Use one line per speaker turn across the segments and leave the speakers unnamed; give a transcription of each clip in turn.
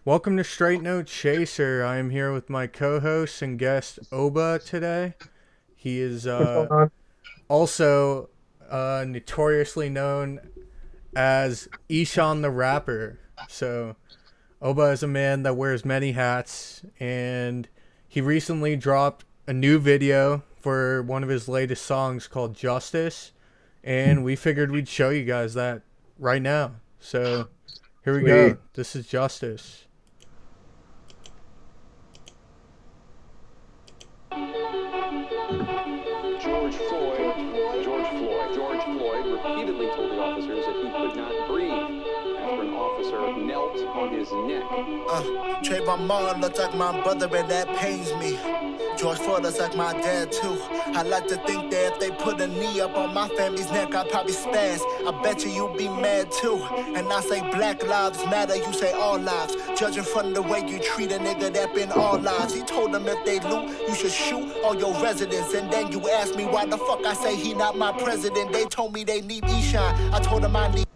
Welcome to Straight No Chaser. I am here with my co-host and guest Oba today. He is
What's going on?
also notoriously known as Ishan the Rapper. So Oba is a man that wears many hats, and he recently dropped a new video for one of his latest songs called Justice, and we figured we'd show you guys that right now. So here we
Sweet.
go. This is Justice.
George Floyd repeatedly told the officers that he could not breathe after an officer knelt on his neck.
Trayvon Martin looks like my brother and that pains me. George Floyd looks like my dad too. I like to think that if they put a knee up on my family's neck, I'd probably spaz. I bet you'd be mad too. And I say black lives matter, you say all lives. Judging from the way you treat a nigga that been all lives. He told them if they loot, you should shoot all your residents. And then you ask me why the fuck I say he not my president. They told me they need Ishan. I told them I need.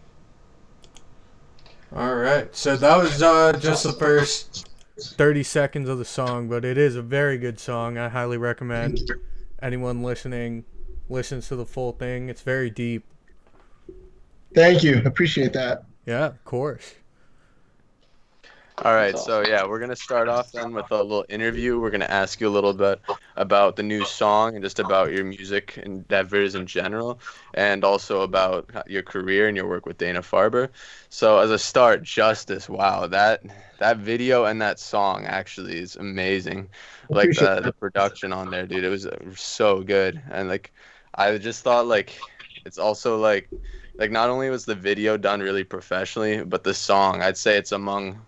Alright, so that was just the first 30 seconds of the song, but it is a very good song. I highly recommend anyone listening listens to the full thing. It's very deep.
Thank you. Appreciate that.
Yeah, of course.
All right, so yeah, we're gonna start off then with a little interview. We're gonna ask you a little bit about the new song and just about your music endeavors in general, and also about your career and your work with Dana Farber. So as a start, Justice. Wow, that video and that song actually is amazing. Like
Appreciate
the production on there, dude, it was so good. And like I just thought like it's also like not only was the video done really professionally, but the song, I'd say it's among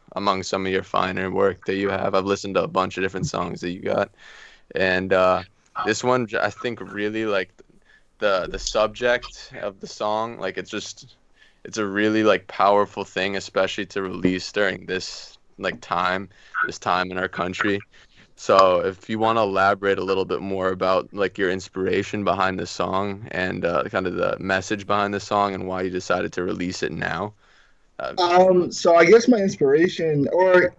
some of your finer work that you have. I've listened to a bunch of different songs that you got, and this one I think really like the subject of the song, like it's a really like powerful thing, especially to release during this like this time in our country. So if you want to elaborate a little bit more about like your inspiration behind the song and kind of the message behind the song and why you decided to release it now.
So I guess my inspiration or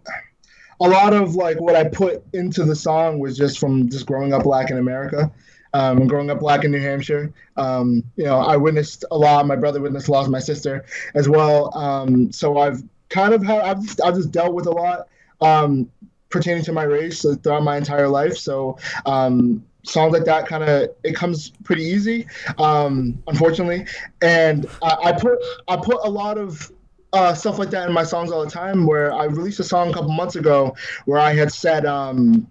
a lot of like what I put into the song was just from just growing up black in America. And growing up black in New Hampshire. I witnessed a lot. My brother witnessed a lot, my sister as well. So I've kind of I've just dealt with a lot pertaining to my race throughout my entire life. So songs like that it comes pretty easy, unfortunately. And I put a lot of stuff like that in my songs all the time. Where I released a song a couple months ago where I had said, I'm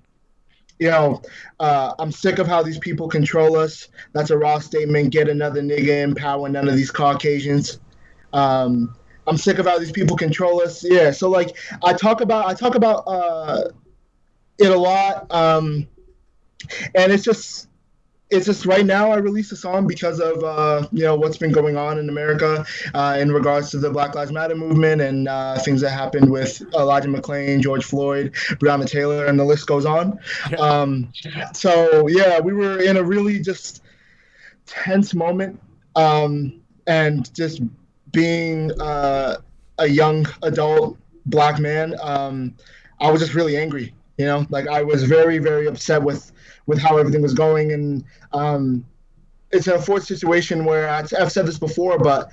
sick of how these people control us. That's a raw statement. Get another nigga in power, none of these Caucasians. I'm sick of how these people control us. Yeah, so like I talk about it a lot, and it's just right now I released a song because of what's been going on in America in regards to the Black Lives Matter movement and things that happened with Elijah McClain, George Floyd, Breonna Taylor, and the list goes on. So yeah, we were in a really just tense moment, and just being a young adult black man, I was just really angry. Like I was very, very upset with how everything was going, and it's an unfortunate situation where I've said this before, but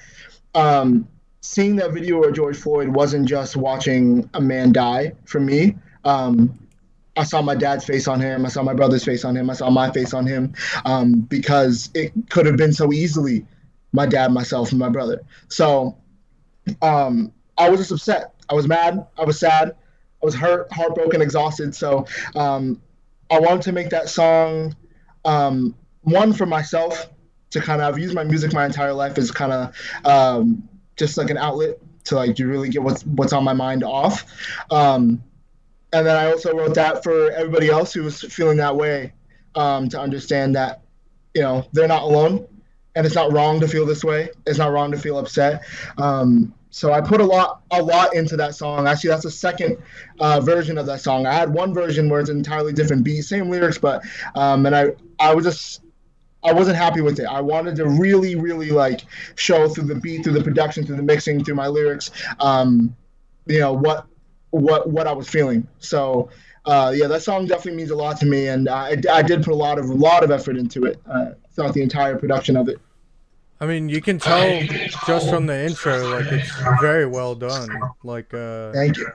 seeing that video of George Floyd wasn't just watching a man die for me. I saw my dad's face on him. I saw my brother's face on him. I saw my face on him, because it could have been so easily my dad, myself, and my brother. So I was just upset. I was mad. I was sad. I was hurt, heartbroken, exhausted. So I wanted to make that song, one, for myself to kind of, I've used my music my entire life as kind of just like an outlet to like to really get what's on my mind off. And then I also wrote that for everybody else who was feeling that way, to understand that, they're not alone. And it's not wrong to feel this way. It's not wrong to feel upset. So I put a lot into that song. Actually, that's the second version of that song. I had one version where it's an entirely different beat, same lyrics, but and I wasn't happy with it. I wanted to really, really like show through the beat, through the production, through the mixing, through my lyrics, what what I was feeling. So yeah, that song definitely means a lot to me, and I did put a lot of effort into it throughout the entire production of it.
I mean, you can tell just from the intro, like it's very well done. Like,
Thank you.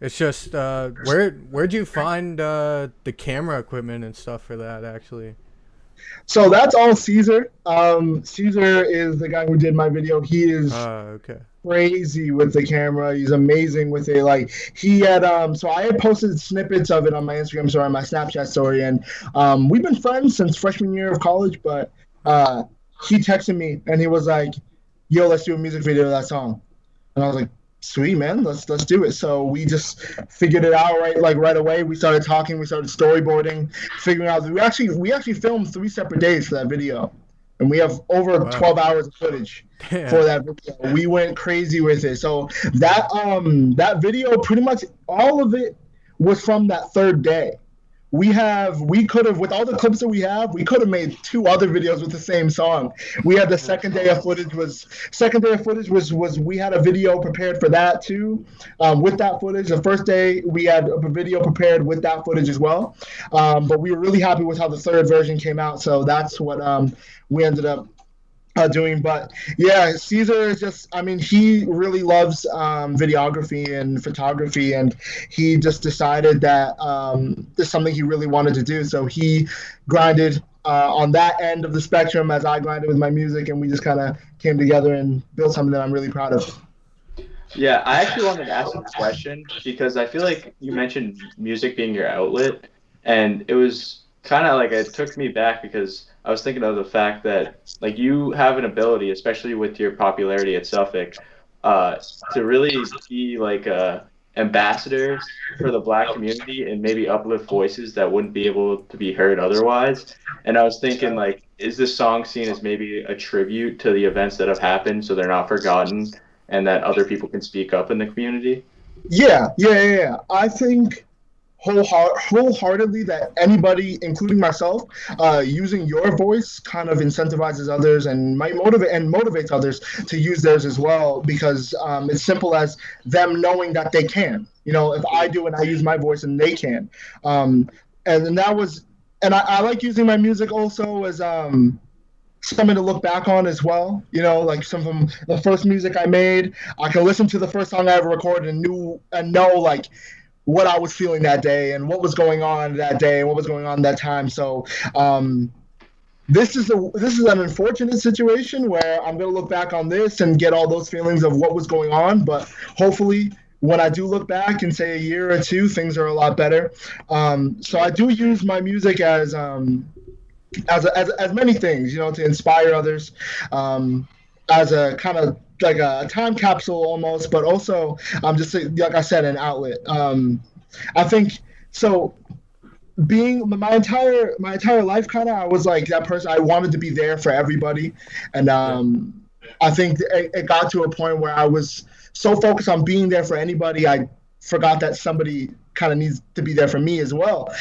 it's just where'd you find the camera equipment and stuff for that actually?
So that's all Caesar. Caesar is the guy who did my video. He is
Okay.
crazy with the camera. He's amazing with it. Like he had so I had posted snippets of it on my Instagram story, my Snapchat story, and we've been friends since freshman year of college, but he texted me and he was like, "Yo, let's do a music video of that song." And I was like, "Sweet, man, let's do it." So we just figured it out right away. We started talking, we started storyboarding, figuring out we actually filmed 3 separate days for that video. And we have over 12 hours of footage for that video. We went crazy with it. So that video, pretty much all of it was from that third day. We could have, with all the clips that we have, we could have made 2 other videos with the same song. We had the second day of footage was we had a video prepared for that too, with that footage. The first day we had a video prepared with that footage as well, but we were really happy with how the third version came out. So that's what we ended up doing. But yeah, Caesar is just, I mean, he really loves videography and photography, and he just decided that this is something he really wanted to do. So he grinded on that end of the spectrum as I grinded with my music, and we just kind of came together and built something that I'm really proud of.
Yeah, I actually wanted to ask a question because I feel like you mentioned music being your outlet, and it was kind of like it took me back because I was thinking of the fact that like you have an ability, especially with your popularity at Suffolk, to really be like a ambassador for the Black community and maybe uplift voices that wouldn't be able to be heard otherwise. And I was thinking, like, is this song seen as maybe a tribute to the events that have happened so they're not forgotten and that other people can speak up in the community?
Yeah. I think wholeheartedly that anybody, including myself, using your voice kind of incentivizes others and might motivates others to use theirs as well, because it's simple as them knowing that they can. You know, if I do and I use my voice and they can, and that was, and I like using my music also as something to look back on as well. You know, like some from the first music I made, I can listen to the first song I ever recorded and know like what I was feeling that day and what was going on that day and what was going on that time. So this is an unfortunate situation where I'm going to look back on this and get all those feelings of what was going on. But hopefully when I do look back and say a year or two, things are a lot better. So I do use my music as many things, you know, to inspire others, as a kind of like a time capsule almost, but also just like I said, an outlet. I think so. Being my entire life, kind of, I was like that person. I wanted to be there for everybody, and I think it got to a point where I was so focused on being there for anybody, I forgot that somebody kind of needs to be there for me as well.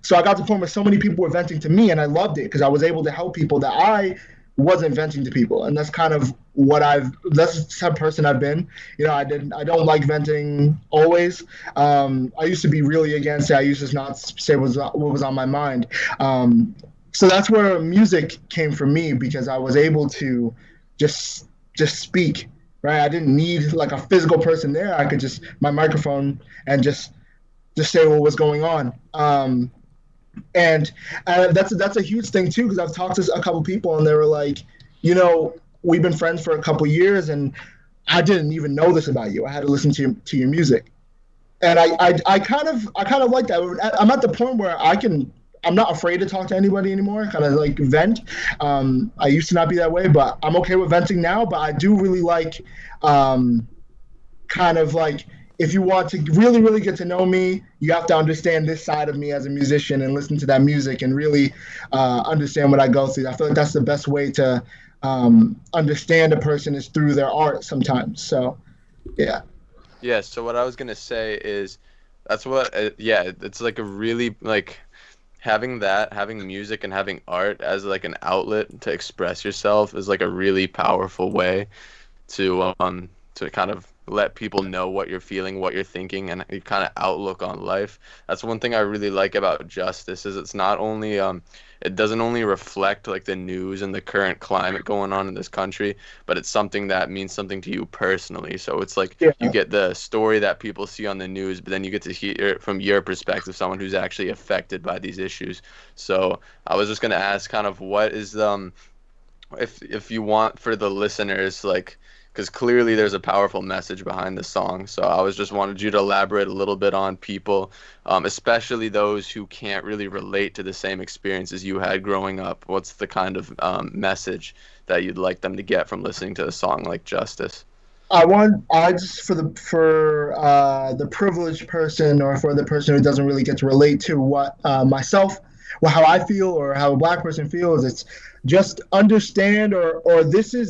So I got to the point where so many people were venting to me, and I loved it because I was able to help people that I wasn't venting to people, and that's kind of that's the type of person I've been. You know, I don't like venting always. I used to be really against it. I used to not say what was on my mind. So that's where music came from me, because I was able to just speak, right? I didn't need like a physical person there. I could just my microphone and just say what was going on. And that's a huge thing too, because I've talked to a couple people and they were like, you know, we've been friends for a couple years and I didn't even know this about you. I had to listen to your music, and I kind of like that. I'm at the point where I'm not afraid to talk to anybody anymore. Kind of like vent. I used to not be that way, but I'm okay with venting now. But I do really like, kind of like, if you want to really, really get to know me, you have to understand this side of me as a musician and listen to that music and really understand what I go through. I feel like that's the best way to understand a person is through their art sometimes. So, yeah.
Yeah, so what I was going to say is that's what, it's like a really, like, having music and having art as like an outlet to express yourself is like a really powerful way to kind of let people know what you're feeling, what you're thinking, and your kind of outlook on life. That's one thing I really like about Justice, is it's not only it doesn't only reflect like the news and the current climate going on in this country, but it's something that means something to you personally. So it's like you get the story that people see on the news, but then you get to hear it from your perspective, someone who's actually affected by these issues. So I was just gonna ask, kind of, what is if you want, for the listeners, like, because clearly there's a powerful message behind the song. So I was just wanted you to elaborate a little bit on people, especially those who can't really relate to the same experiences you had growing up. What's the kind of message that you'd like them to get from listening to a song like Justice?
I just, for the privileged person, or for the person who doesn't really get to relate to what myself, well, how I feel, or how a black person feels, it's just understand, or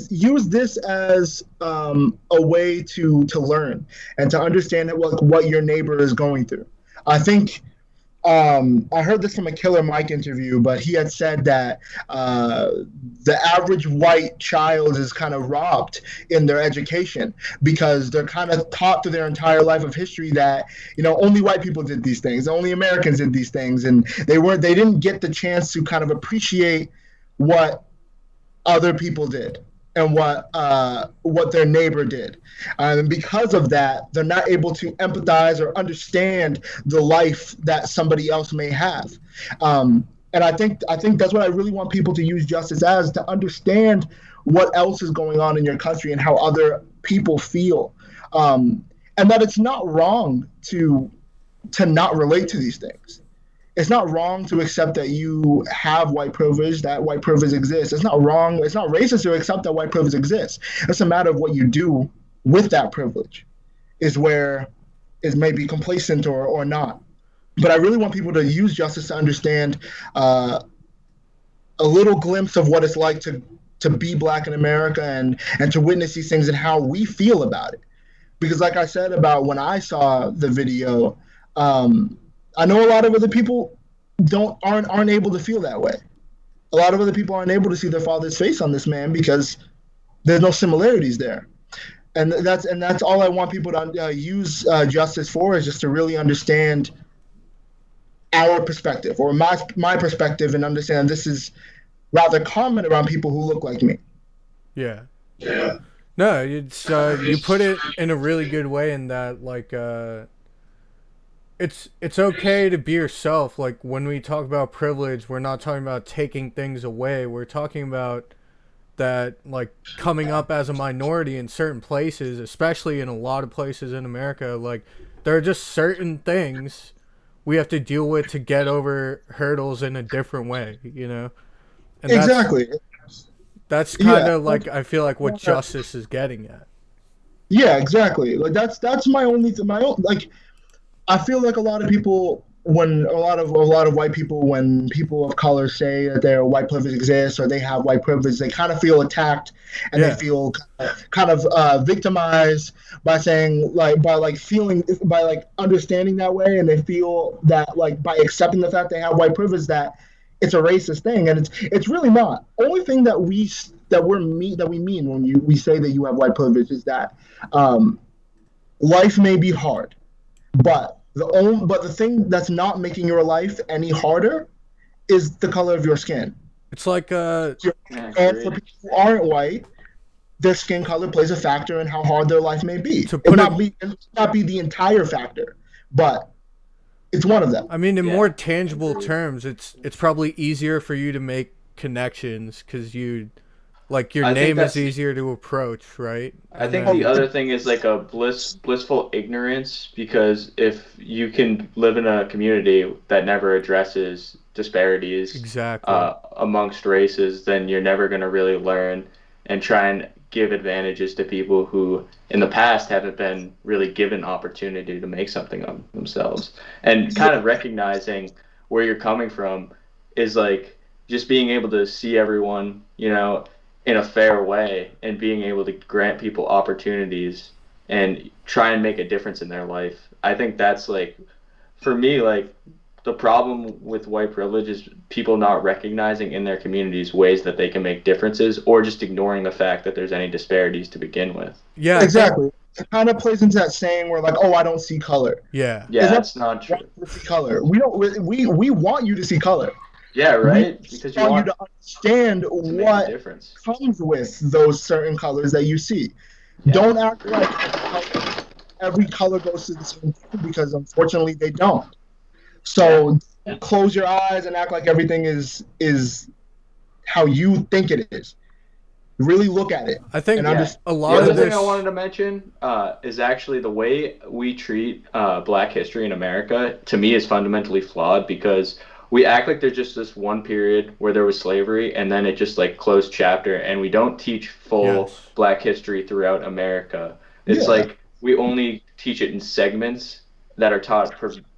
use this as a way to learn and to understand what your neighbor is going through. I think I heard this from a Killer Mike interview, but he had said that the average white child is kind of robbed in their education because they're kind of taught through their entire life of history that, only white people did these things, only Americans did these things, and they didn't get the chance to kind of appreciate what other people did and what their neighbor did. And because of that, they're not able to empathize or understand the life that somebody else may have. And I think that's what I really want people to use Justice as, to understand what else is going on in your country and how other people feel. And that it's not wrong to not relate to these things. It's not wrong to accept that you have white privilege, that white privilege exists. It's not wrong. It's not racist to accept that white privilege exists. It's a matter of what you do with that privilege is where it may be complacent or not. But I really want people to use Justice to understand a little glimpse of what it's like to be black in America and to witness these things and how we feel about it. Because like I said about when I saw the video, I know a lot of other people aren't able to feel that way. A lot of other people aren't able to see their father's face on this man because there's no similarities there. And that's all I want people to use Justice for, is just to really understand our perspective, or my perspective, and understand this is rather common around people who look like me.
Yeah. No, it's you put it in a really good way, in that, like, it's okay to be yourself. Like, when we talk about privilege, we're not talking about taking things away. We're talking about that, like, coming up as a minority in certain places, especially in a lot of places in America, like, there are just certain things we have to deal with to get over hurdles in a different way, And
exactly.
That's kind of like, I feel like, what Justice is getting at.
Yeah, exactly. Like that's my own, like, I feel like a lot of people, when a lot of white people, when people of color say that their white privilege exists or they have white privilege, they kind of feel attacked, and they feel kind of victimized by saying, like, by understanding that way, and they feel that, like, by accepting the fact they have white privilege, that it's a racist thing, and it's really not. Only thing that we mean when we say that you have white privilege is that life may be hard, but the thing that's not making your life any harder is the color of your skin.
It's like
and for people who aren't white, their skin color plays a factor in how hard their life may be. It not be the entire factor, but it's one of them.
I mean, in more tangible terms, it's probably easier for you to make connections because your name is easier to approach, right?
I think the other thing is like a blissful ignorance, because if you can live in a community that never addresses disparities amongst races, then you're never going to really learn and try and give advantages to people who in the past haven't been really given opportunity to make something of themselves. And kind of recognizing where you're coming from is like just being able to see everyone, in a fair way, and being able to grant people opportunities and try and make a difference in their life. I think that's, like, for me, like, the problem with white privilege is people not recognizing in their communities ways that they can make differences, or just ignoring the fact that there's any disparities to begin with.
Yeah,
exactly. kind of plays into that saying where like, oh, I don't see color.
Yeah.
Yeah,
Is that-
that's not true.
To see color. We don't. We want you to see color.
Yeah, right.
We
Because you
want
want
you to understand
to make a
what
difference.
comes with those certain colors that you see.
Yeah,
Don't act
true.
like every color goes to the same thing, because unfortunately they don't. So close your eyes and act like everything is how you think it is. Really look at it.
I think
And understand.
a
The
lot
other
of
thing
this.
I wanted to mention is actually the way we treat Black history in America, to me, is fundamentally flawed, because we act like there's just this one period where there was slavery and then it just like closed chapter, and we don't teach full
Yes.
Black history throughout America. It's
Yeah.
like we only teach it in segments that are taught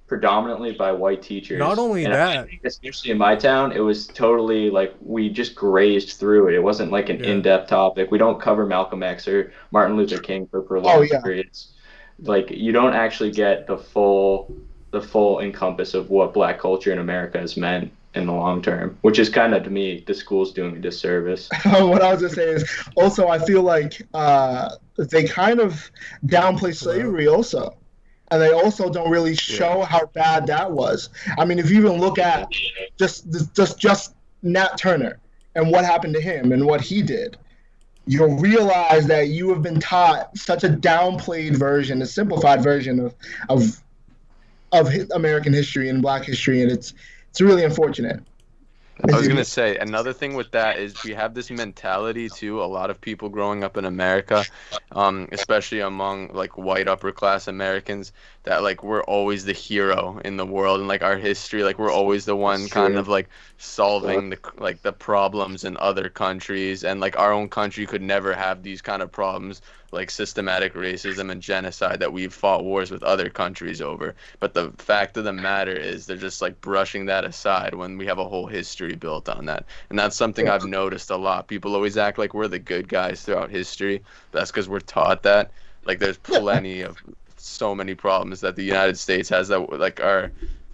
predominantly by white teachers.
Not only
And
that-
I think especially in my town, it was totally like we just grazed through it. It wasn't like an
Yeah.
in-depth topic. We don't cover Malcolm X or Martin Luther King for prolonged
yeah.
periods. Like you don't actually get the full encompass of what Black culture in America has meant in the long term, which is kind of, to me, the school's doing a disservice.
What I was gonna say is also I feel like they kind of downplay slavery also, and they also don't really show how bad that was. I mean, if you even look at just Nat Turner and what happened to him and what he did, you'll realize that you have been taught such a downplayed version, a simplified version of American history and Black history, and it's really unfortunate.
I was gonna say another thing with that is we have this mentality too. A lot of people growing up in America, especially among like white upper class Americans, that like we're always the hero in the world, and like our history, like we're always the one kind of like solving the problems in other countries, and like our own country could never have these kind of problems, like systematic racism and genocide that we've fought wars with other countries over. But the fact of the matter is they're just like brushing that aside when we have a whole history built on that. And that's something I've noticed a lot. People always act like we're the good guys throughout history. That's because we're taught that. Like there's plenty of so many problems that the United States has that like are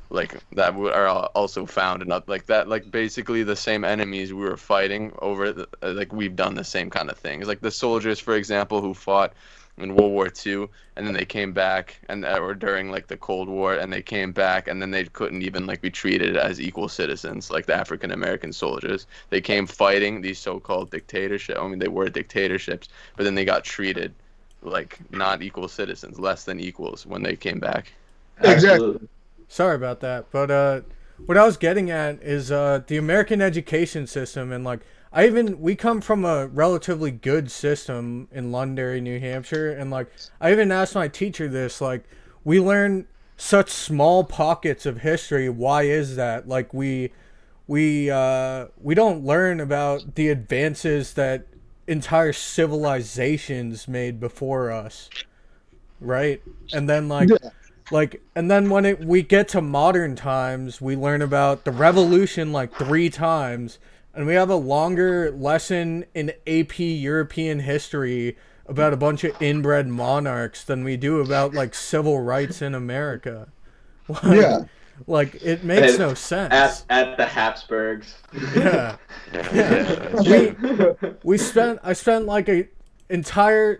like that are also found in like that, like basically the same enemies we were fighting over, like we've done the same kind of things, like the soldiers, for example, who fought in World War II and then they came back, and or during like the Cold War, and they came back and then they couldn't even like be treated as equal citizens like the African American soldiers. They came fighting these so-called dictatorships. I mean, they were dictatorships, but then they got treated like not equal citizens, less than equals when they came back.
Exactly.
Absolutely.
Sorry about that, but what I was getting at is the American education system, and like we come from a relatively good system in Londonderry, New Hampshire, and like I even asked my teacher this, like we learn such small pockets of history. Why is that? Like we don't learn about the advances that entire civilizations made before us, right? And then and then when we get to modern times, we learn about the revolution like 3 times, and we have a longer lesson in AP European history about a bunch of inbred monarchs than we do about like civil rights in America. Like it makes no sense.
At the Habsburgs.
Yeah. I spent like a entire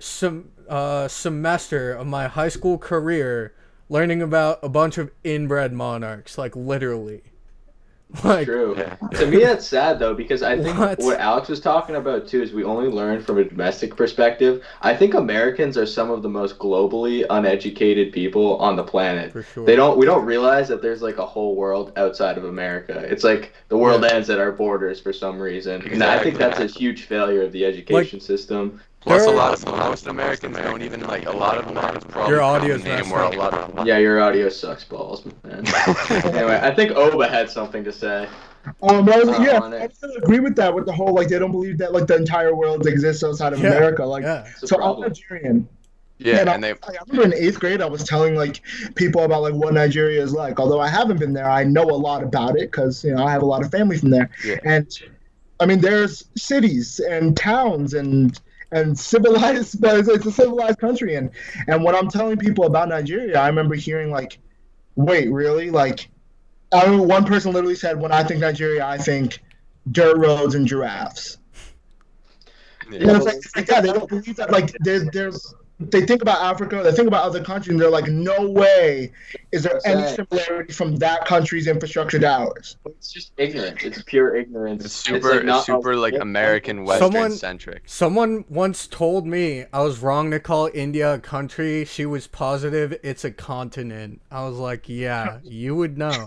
semester of my high school career learning about a bunch of inbred monarchs, like literally. Like,
True. To me, that's sad though, because I think
What?
what Alex was talking about too is we only learn from a domestic perspective. I think Americans are some of the most globally uneducated people on the planet.
For sure.
We don't realize that there's like a whole world outside of America. It's like the world ends at our borders for some reason. And I think that's a huge failure of the education system.
Plus,
There
a
are-
lot of most Americans don't even like. A lot of them probably
Your audio's
name
messed
where a
up.
lot of
Yeah, your audio sucks balls, man. Anyway, I think Oba had something to say.
I
on it.
agree with that. With the whole like they don't believe that like the entire world exists outside of America. Like,
yeah.
It's a
so I'm
problem.
Nigerian.
Yeah,
And
and
I remember in 8th grade, I was telling like people about like what Nigeria is like. Although I haven't been there, I know a lot about it because I have a lot of family from there.
Yeah.
And I mean, there's cities and towns and civilized, but it's a civilized country. And when I'm telling people about Nigeria, I remember hearing like, wait, really? Like, I remember one person literally said, when I think Nigeria, I think dirt roads and giraffes.
Yeah.
You know, it's like that. They don't believe that. Like, there's they think about Africa, they think about other countries, and they're like, no way is there any similarity from that country's infrastructure to ours.
It's just ignorance. It's pure ignorance.
It's super like American Western centric.
Someone once told me I was wrong to call India a country. She was positive it's a continent. I was like, yeah, you would know.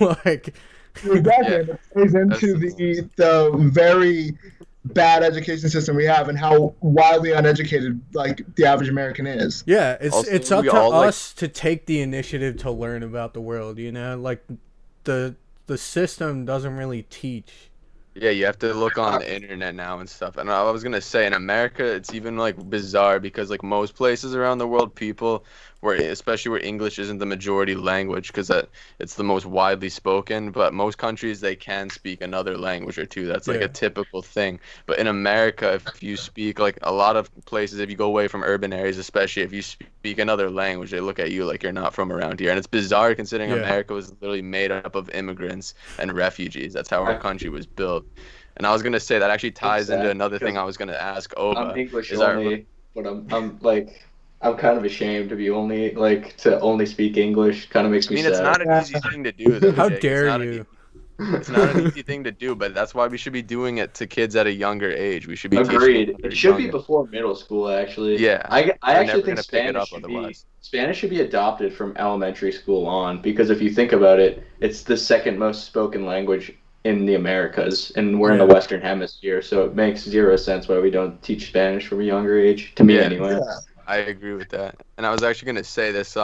Like,
exactly. It plays into the very bad education system we have and how wildly uneducated like the average American is.
Yeah, it's up to us to take the initiative to learn about the world, you know? Like the system doesn't really teach.
Yeah, you have to look on the internet now and stuff. And I was gonna say in America it's even like bizarre because like most places around the world people especially where English isn't the majority language because it's the most widely spoken, but most countries they can speak another language or two. That's like a typical thing. But in America, if you speak like a lot of places, if you go away from urban areas, especially if you speak another language, they look at you like you're not from around here. And it's bizarre considering America was literally made up of immigrants and refugees. That's how our country was built. And I was gonna say that actually ties into another thing I was gonna ask Oba.
I'm English only, but I'm kind of ashamed to be only speak English. Kind of makes me sad.
It's not an easy thing to do. Though,
How dare you?
It's not an easy thing to do, but that's why we should be doing it to kids at a younger age. We should be
agreed. It should be before middle school, actually.
Yeah,
I actually think Spanish should be adopted from elementary school on because if you think about it, it's the second most spoken language in the Americas, and we're in the Western Hemisphere, so it makes zero sense why we don't teach Spanish from a younger age. To me, anyway.
Yeah.
I agree with that, and I was actually gonna say this.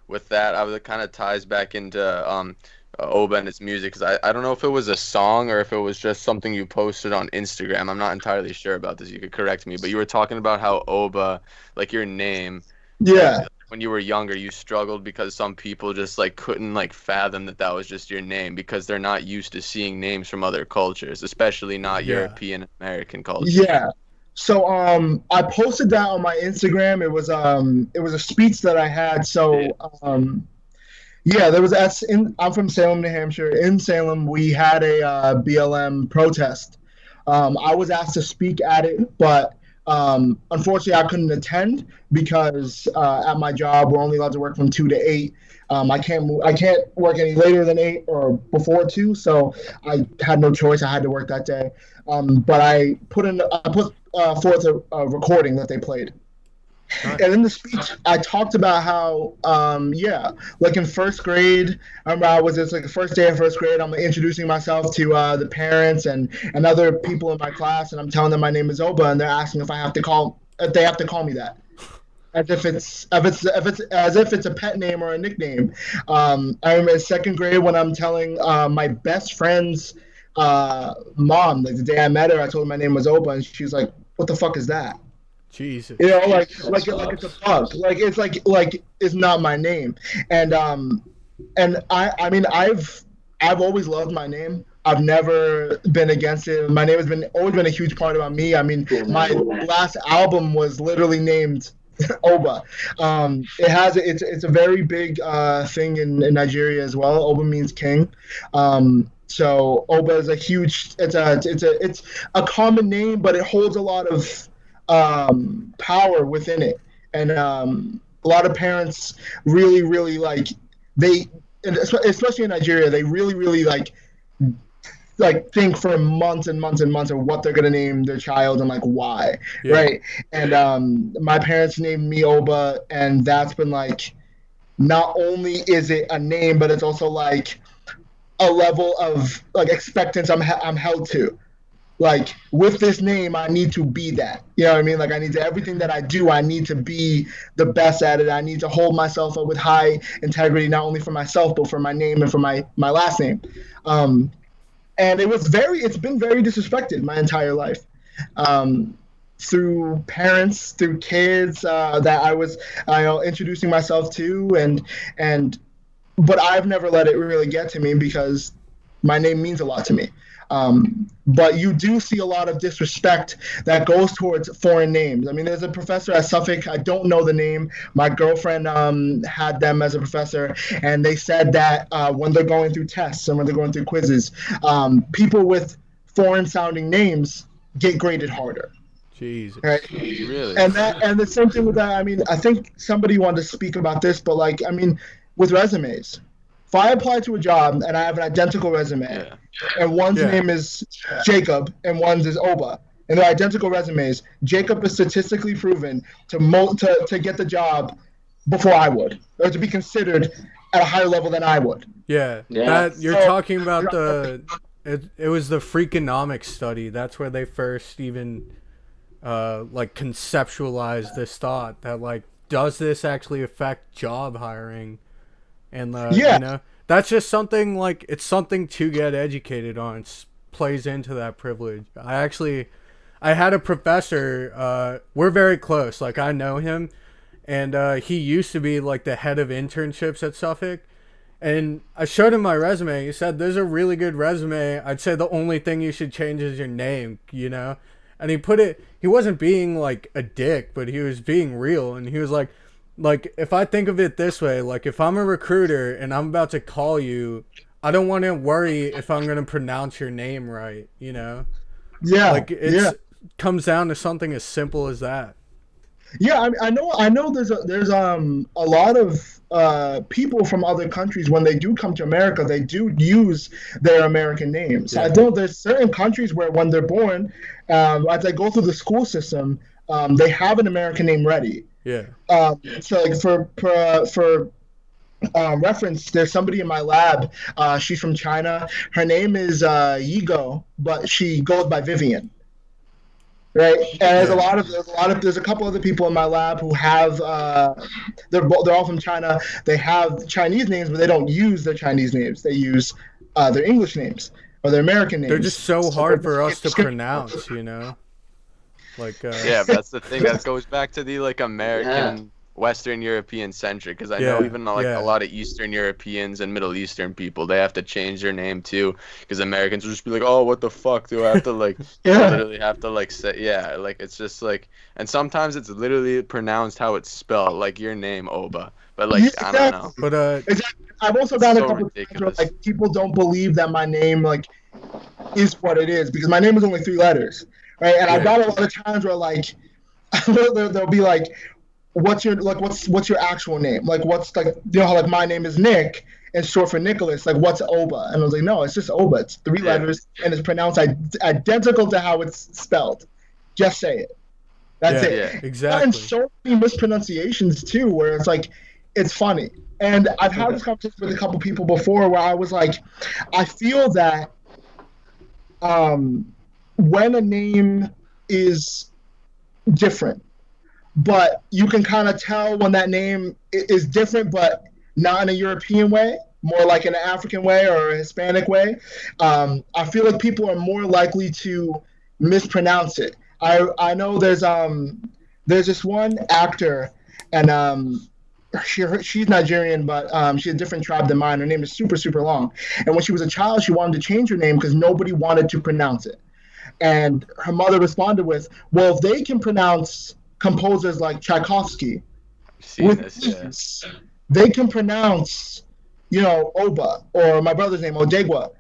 With that, it kind of ties back into Oba and his music because I don't know if it was a song or if it was just something you posted on Instagram. I'm not entirely sure about this. You could correct me, but you were talking about how Oba, like your name.
Yeah.
When you were younger, you struggled because some people just like couldn't like fathom that was just your name because they're not used to seeing names from other cultures, especially not European American culture.
Yeah. So I posted that on my Instagram. It was a speech that I had. So there was I'm from Salem, New Hampshire. In Salem, we had a BLM protest. I was asked to speak at it, but unfortunately I couldn't attend because at my job we're only allowed to work from 2 to 8. I can't work any later than 8 or before 2, so I had no choice. I had to work that day. But I put forth a recording that they played. Nice. And in the speech, I talked about how, like in first grade, I remember it's like the first day of first grade, I'm introducing myself to the parents and other people in my class, and I'm telling them my name is Oba, and they're asking if they have to call me that. As if it's a pet name or a nickname. I remember in second grade when I'm telling my best friend's mom, like the day I met her, I told her my name was Oba, and she was like, "What the fuck is that?"
Jesus.
You know, like it's a bug. Like it's not my name. And I mean I've always loved my name. I've never been against it. My name has always been a huge part about me. I mean, my last album was literally named Oba. It's a very big thing in Nigeria as well. Oba means king. So Oba is it's a common name, but it holds a lot of power within it. And a lot of parents really, really especially in Nigeria, they really, really like think for months and months and months of what they're gonna name their child and like why, right? And my parents named me Oba, and that's been like, not only is it a name, but it's also like a level of like expectance I'm held to. Like with this name, I need to be that. You know what I mean? Like everything that I do, I need to be the best at it. I need to hold myself up with high integrity, not only for myself, but for my name and for my last name. And it's been very disrespected my entire life. Through parents, through kids that I was introducing myself to, but I've never let it really get to me because my name means a lot to me. But you do see a lot of disrespect that goes towards foreign names. I mean, there's a professor at Suffolk, I don't know the name. My girlfriend had them as a professor, and they said that when they're going through tests and when they're going through quizzes, people with foreign-sounding names get graded harder.
Jesus.
Right.
Really?
And the same thing with that. I mean, I think somebody wanted to speak about this, but like, I mean, with resumes, if I apply to a job and I have an identical resume,
Yeah.
and one's
Yeah.
name is Jacob and one's is Oba, and they're identical resumes, Jacob is statistically proven to get the job before I would, or to be considered at a higher level than I would.
Yeah.
Yeah.
That you're
So-
talking about it was the Freakonomics study. That's where they first even like conceptualized this thought that like, does this actually affect job hiring? And
Yeah.
you know, that's just something like, it's something to get educated on. It plays into that privilege. I had a professor, we're very close, like I know him, and he used to be like the head of internships at Suffolk. And I showed him my resume. He said, "There's a really good resume. I'd say the only thing you should change is your name, you know?" And he wasn't being like a dick, but he was being real. And he was like, if I think of it this way, like if I'm a recruiter and I'm about to call you, I don't want to worry if I'm going to pronounce your name right, you know?
Yeah.
Like comes down to something as simple as that.
Yeah, I know. There's a lot of people from other countries, when they do come to America, they do use their American names.
Yeah.
I know there's certain countries where when they're born, as they go through the school system, they have an American name ready.
Yeah.
So like for reference, there's somebody in my lab. She's from China. Her name is Yigo, but she goes by Vivian. Right, and there's a couple other people in my lab who have they're all from China. They have Chinese names, but they don't use their Chinese names. They use their English names or their American names.
They're just so hard for us to pronounce, you know? Like
Yeah, but that's the thing. That goes back to the like American, Western European centric. Because I know even like a lot of Eastern Europeans and Middle Eastern people, they have to change their name too. Because Americans will just be like, "Oh, what the fuck do I have to like?" Literally have to like say, like it's just like, and sometimes it's literally pronounced how it's spelled, like your name Oba. But like I don't know.
But
Exactly. I've also found
so
a couple of times where
ridiculous.
like people don't believe that my name like is what it is, because my name is only 3 letters, right? And I've got a lot of times where like they'll be like, what's your actual name? Like what's like, you know how like my name is Nick and short for Nicholas, like what's Oba? And I was like, no, it's just Oba. It's 3 letters and it's pronounced identical to how it's spelled. Just say it. That's it.
Yeah,
And
exactly.
so many mispronunciations too, where it's like, it's funny. And I've had this conversation with a couple people before where I was like, I feel that when a name is different, but you can kind of tell when that name is different, but not in a European way, more like in an African way or a Hispanic way, I feel like people are more likely to mispronounce it. I know there's this one actor, and she's Nigerian, but she's a different tribe than mine. Her name is super, super long. And when she was a child, she wanted to change her name because nobody wanted to pronounce it. And her mother responded with, well, if they can pronounce composers like Tchaikovsky, they can pronounce, Oba, or my brother's name, Odegwa.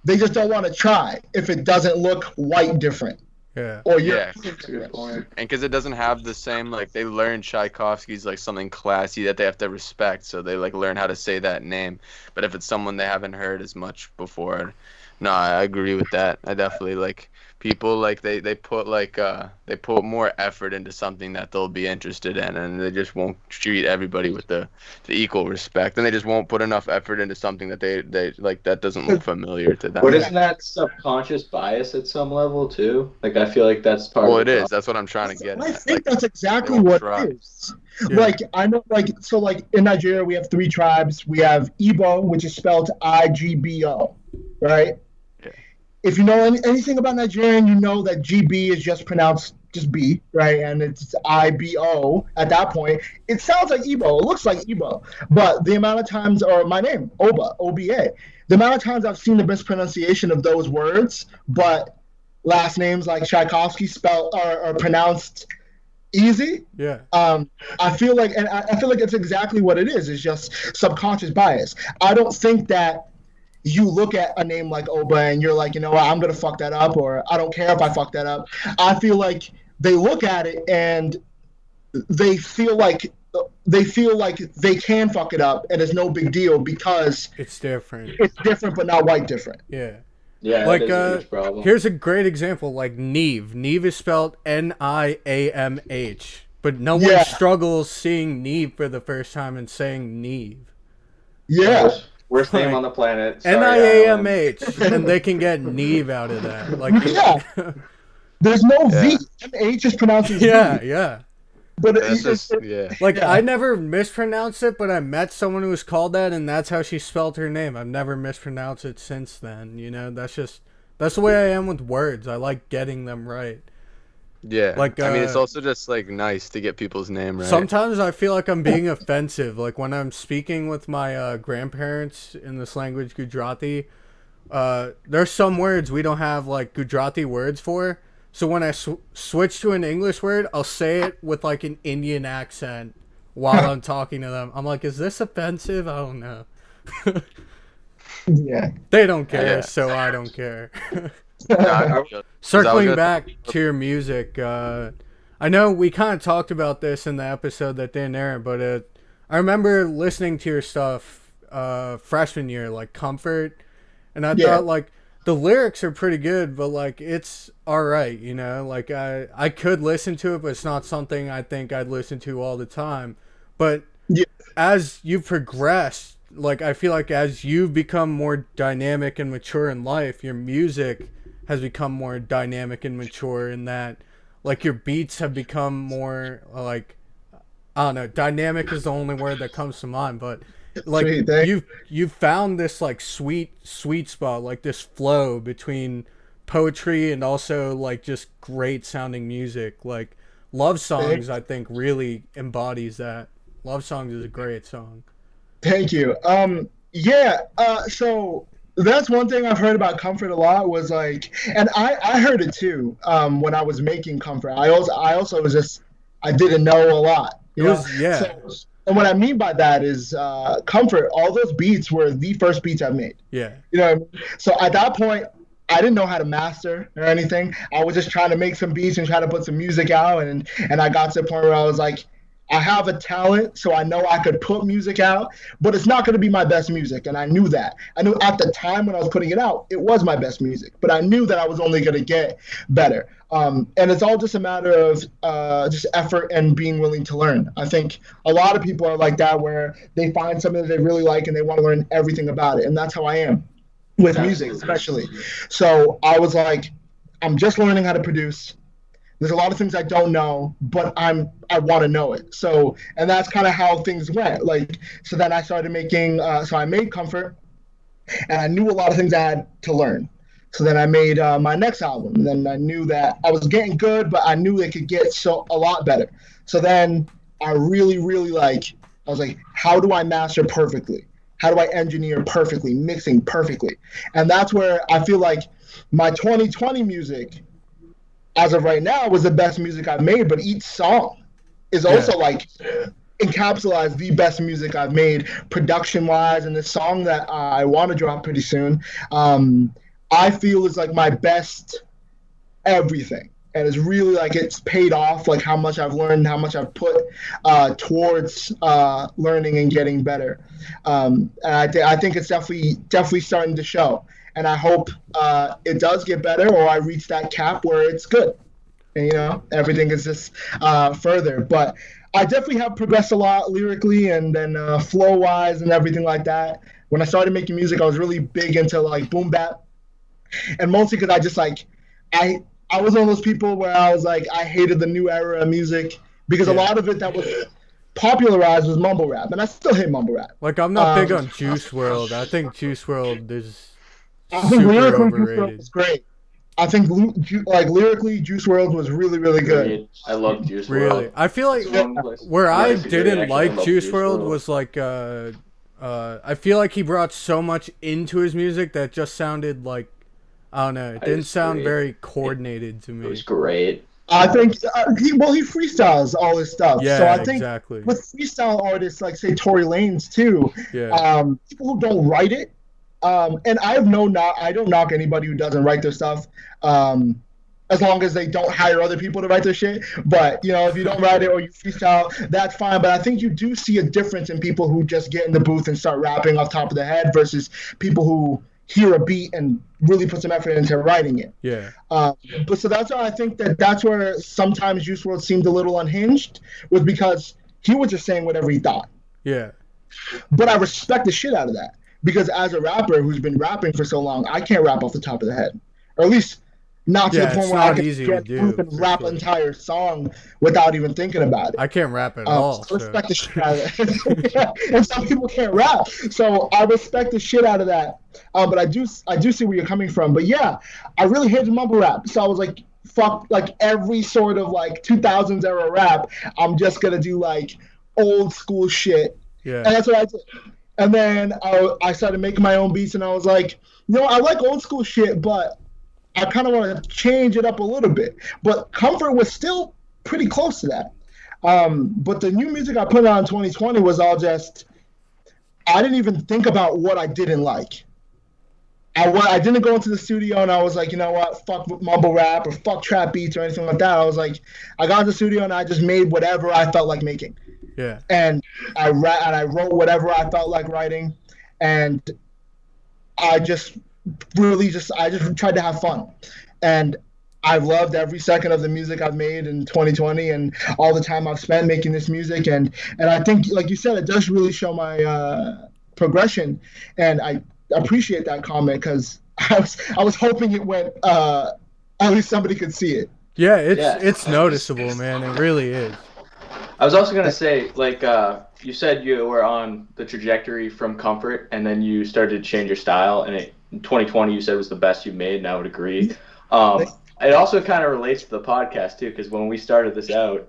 They just don't want to try if it doesn't look white different.
Yeah.
Or
Yeah.
That's a good point.
And because it doesn't have the same, like, they learn Tchaikovsky's, like, something classy that they have to respect, so they, like, learn how to say that name. But if it's someone they haven't heard as much before, no, I agree with that. I definitely, like, people, like, they put, like, they put more effort into something that they'll be interested in, and they just won't treat everybody with the equal respect, and they just won't put enough effort into something that they like, that doesn't look familiar to them.
But isn't that subconscious bias at some level too? Like I feel like that's part
Well,
of
it
the
is. That's what I'm trying to get
I
at.
think
Like,
that's exactly
they won't
what
try.
it is.
Yeah.
Like, I know, like in Nigeria, we have 3 tribes. We have Igbo, which is spelled Igbo, right?
Yeah.
If you know anything about Nigerian, you know that GB is just pronounced just B, right? And it's IBO at that point. It sounds like Igbo. It looks like Igbo. But the amount of times, or my name, Oba, OBA, the amount of times I've seen the mispronunciation of those words, but last names like Tchaikovsky spelled or pronounced easy.
Yeah.
I feel like it's exactly what it is. It's just subconscious bias. I don't think that you look at a name like Oba and you're like, you know what, I'm going to fuck that up, or I don't care if I fuck that up. I feel like they look at it and they feel like they can fuck it up and it's no big deal because
It's different.
it's different but not white different.
Yeah.
Yeah,
Like,
that is a huge problem.
here's a great example, like Neve. Neve is spelled Niamh, but no one
Yeah.
struggles seeing Neve for the first time and saying Neve.
Yeah.
Worst name
Like,
on the planet. Sorry, Alan.
Niamh, and they can get Neve out of that. Like,
Yeah. There's no V. MH is pronounced as
yeah,
V.
yeah.
But
That's just
Like,
Yeah.
I never mispronounced it, but I met someone who was called that, and that's how she spelled her name. I've never mispronounced it since then. You know, that's the way I am with words. I like getting them right.
Yeah.
Like,
I mean, it's also just like nice to get people's name right.
Sometimes I feel like I'm being offensive. Like when I'm speaking with my grandparents in this language, Gujarati, there's some words we don't have like Gujarati words for. So when I switch to an English word, I'll say it with like an Indian accent while I'm talking to them. I'm like, is this offensive? I don't know.
Yeah.
They don't care,
Yeah.
so I don't care.
Circling
Circling back to your music, I know we kind of talked about this in the episode that didn't air, but I remember listening to your stuff freshman year, like Comfort, and I thought like the lyrics are pretty good, but like it's all right, you know. Like I could listen to it, but it's not something I think I'd listen to all the time. But as you've progressed, like I feel like as you've become more dynamic and mature in life, your music has become more dynamic and mature in that like your beats have become more like, I don't know, dynamic is the only word that comes to mind, but like you've found this like sweet spot, like this flow between poetry and also like just great sounding music. Like Love Songs, I think really embodies that. Love Songs is a great song.
Thank you. So that's one thing I've heard about Comfort a lot was like, and I heard it too when I was making Comfort. I also was just, I didn't know a lot. And what I mean by that is Comfort, all those beats were the first beats I've made.
Yeah.
You know what I mean? So at that point, I didn't know how to master or anything. I was just trying to make some beats and try to put some music out. And I got to the point where I was like, I have a talent, so I know I could put music out, but it's not going to be my best music. And I knew that. I knew at the time when I was putting it out, it was my best music, but I knew that I was only going to get better. And it's all just a matter of just effort and being willing to learn. I think a lot of people are like that, where they find something that they really like and they want to learn everything about it. And that's how I am with music, especially. So I was like, I'm just learning how to produce. There's a lot of things I don't know, but I want to know it. So, and that's kind of how things went. Like, so then I started making, so I made Comfort, and I knew a lot of things I had to learn. So then I made my next album. And then I knew that I was getting good, but I knew it could get a lot better. So then I really, really I was like, how do I master perfectly? How do I engineer perfectly, mixing perfectly? And that's where I feel like my 2020 music, as of right now, was the best music I've made, but each song is also like encapsulates the best music I've made production wise. And this song that I want to drop pretty soon, I feel is like my best everything. And it's really like it's paid off, like how much I've learned, how much I've put towards learning and getting better. And I think it's definitely starting to show. And I hope it does get better, or I reach that cap where it's good. And, you know, everything is just further. But I definitely have progressed a lot lyrically and then flow-wise and everything like that. When I started making music, I was really big into, like, boom bap. And mostly because I just, like, I was one of those people where I was, like, I hated the new era of music because a lot of it that was popularized was mumble rap. And I still hate mumble rap.
Like, I'm not big on Juice WRLD. I think Juice WRLD is...
I think lyrically, Juice WRLD was great. I think lyrically, Juice WRLD was really, really good.
I love Juice WRLD.
Really, I feel like where I didn't like Juice WRLD was like I feel like he brought so much into his music that just sounded like, I don't know, it didn't sound very coordinated to me.
It was great.
I think he freestyles all his stuff.
Yeah,
so I think
exactly.
With freestyle artists like say Tory Lanez too, people who don't write it. And I don't knock anybody who doesn't write their stuff. as long as they don't hire other people to write their shit. But, you know, if you don't write it or you freestyle, that's fine. But I think you do see a difference in people who just get in the booth and start rapping off top of the head versus people who hear a beat and really put some effort into writing it.
Yeah.
But so that's why I think that's where sometimes Juice WRLD seemed a little unhinged, was because he was just saying whatever he thought.
Yeah.
But I respect the shit out of that, because as a rapper who's been rapping for so long, I can't rap off the top of the head, or at least not to the point where I can get and rap an entire song without even thinking about it.
I can't rap at all.
So I respect the shit out of it. Yeah. And some people can't rap, so I respect the shit out of that. But I do see where you're coming from. But yeah, I really hated mumble rap, so I was like, fuck, like every sort of like 2000s era rap, I'm just gonna do like old school shit.
Yeah.
And that's what I did. And then I started making my own beats, and I was like, you know, I like old school shit, but I kind of want to change it up a little bit. But Comfort was still pretty close to that. But the new music I put out in 2020 was all just, I didn't even think about what I didn't like. I didn't go into the studio and I was like, you know what, fuck mumble rap or fuck trap beats or anything like that. I was like, I got in the studio and I just made whatever I felt like making.
Yeah.
And I wrote whatever I felt like writing, and I just tried to have fun. And I've loved every second of the music I've made in 2020 and all the time I've spent making this music. And I think, like you said, it does really show my progression. And I appreciate that comment, because I was hoping it went, at least somebody could see it.
Yeah, it's noticeable, man. It really is.
I was also going to say, like, you said you were on the trajectory from Comfort, and then you started to change your style, and in 2020 you said was the best you've made, and I would agree. It also kind of relates to the podcast, too, because when we started this out,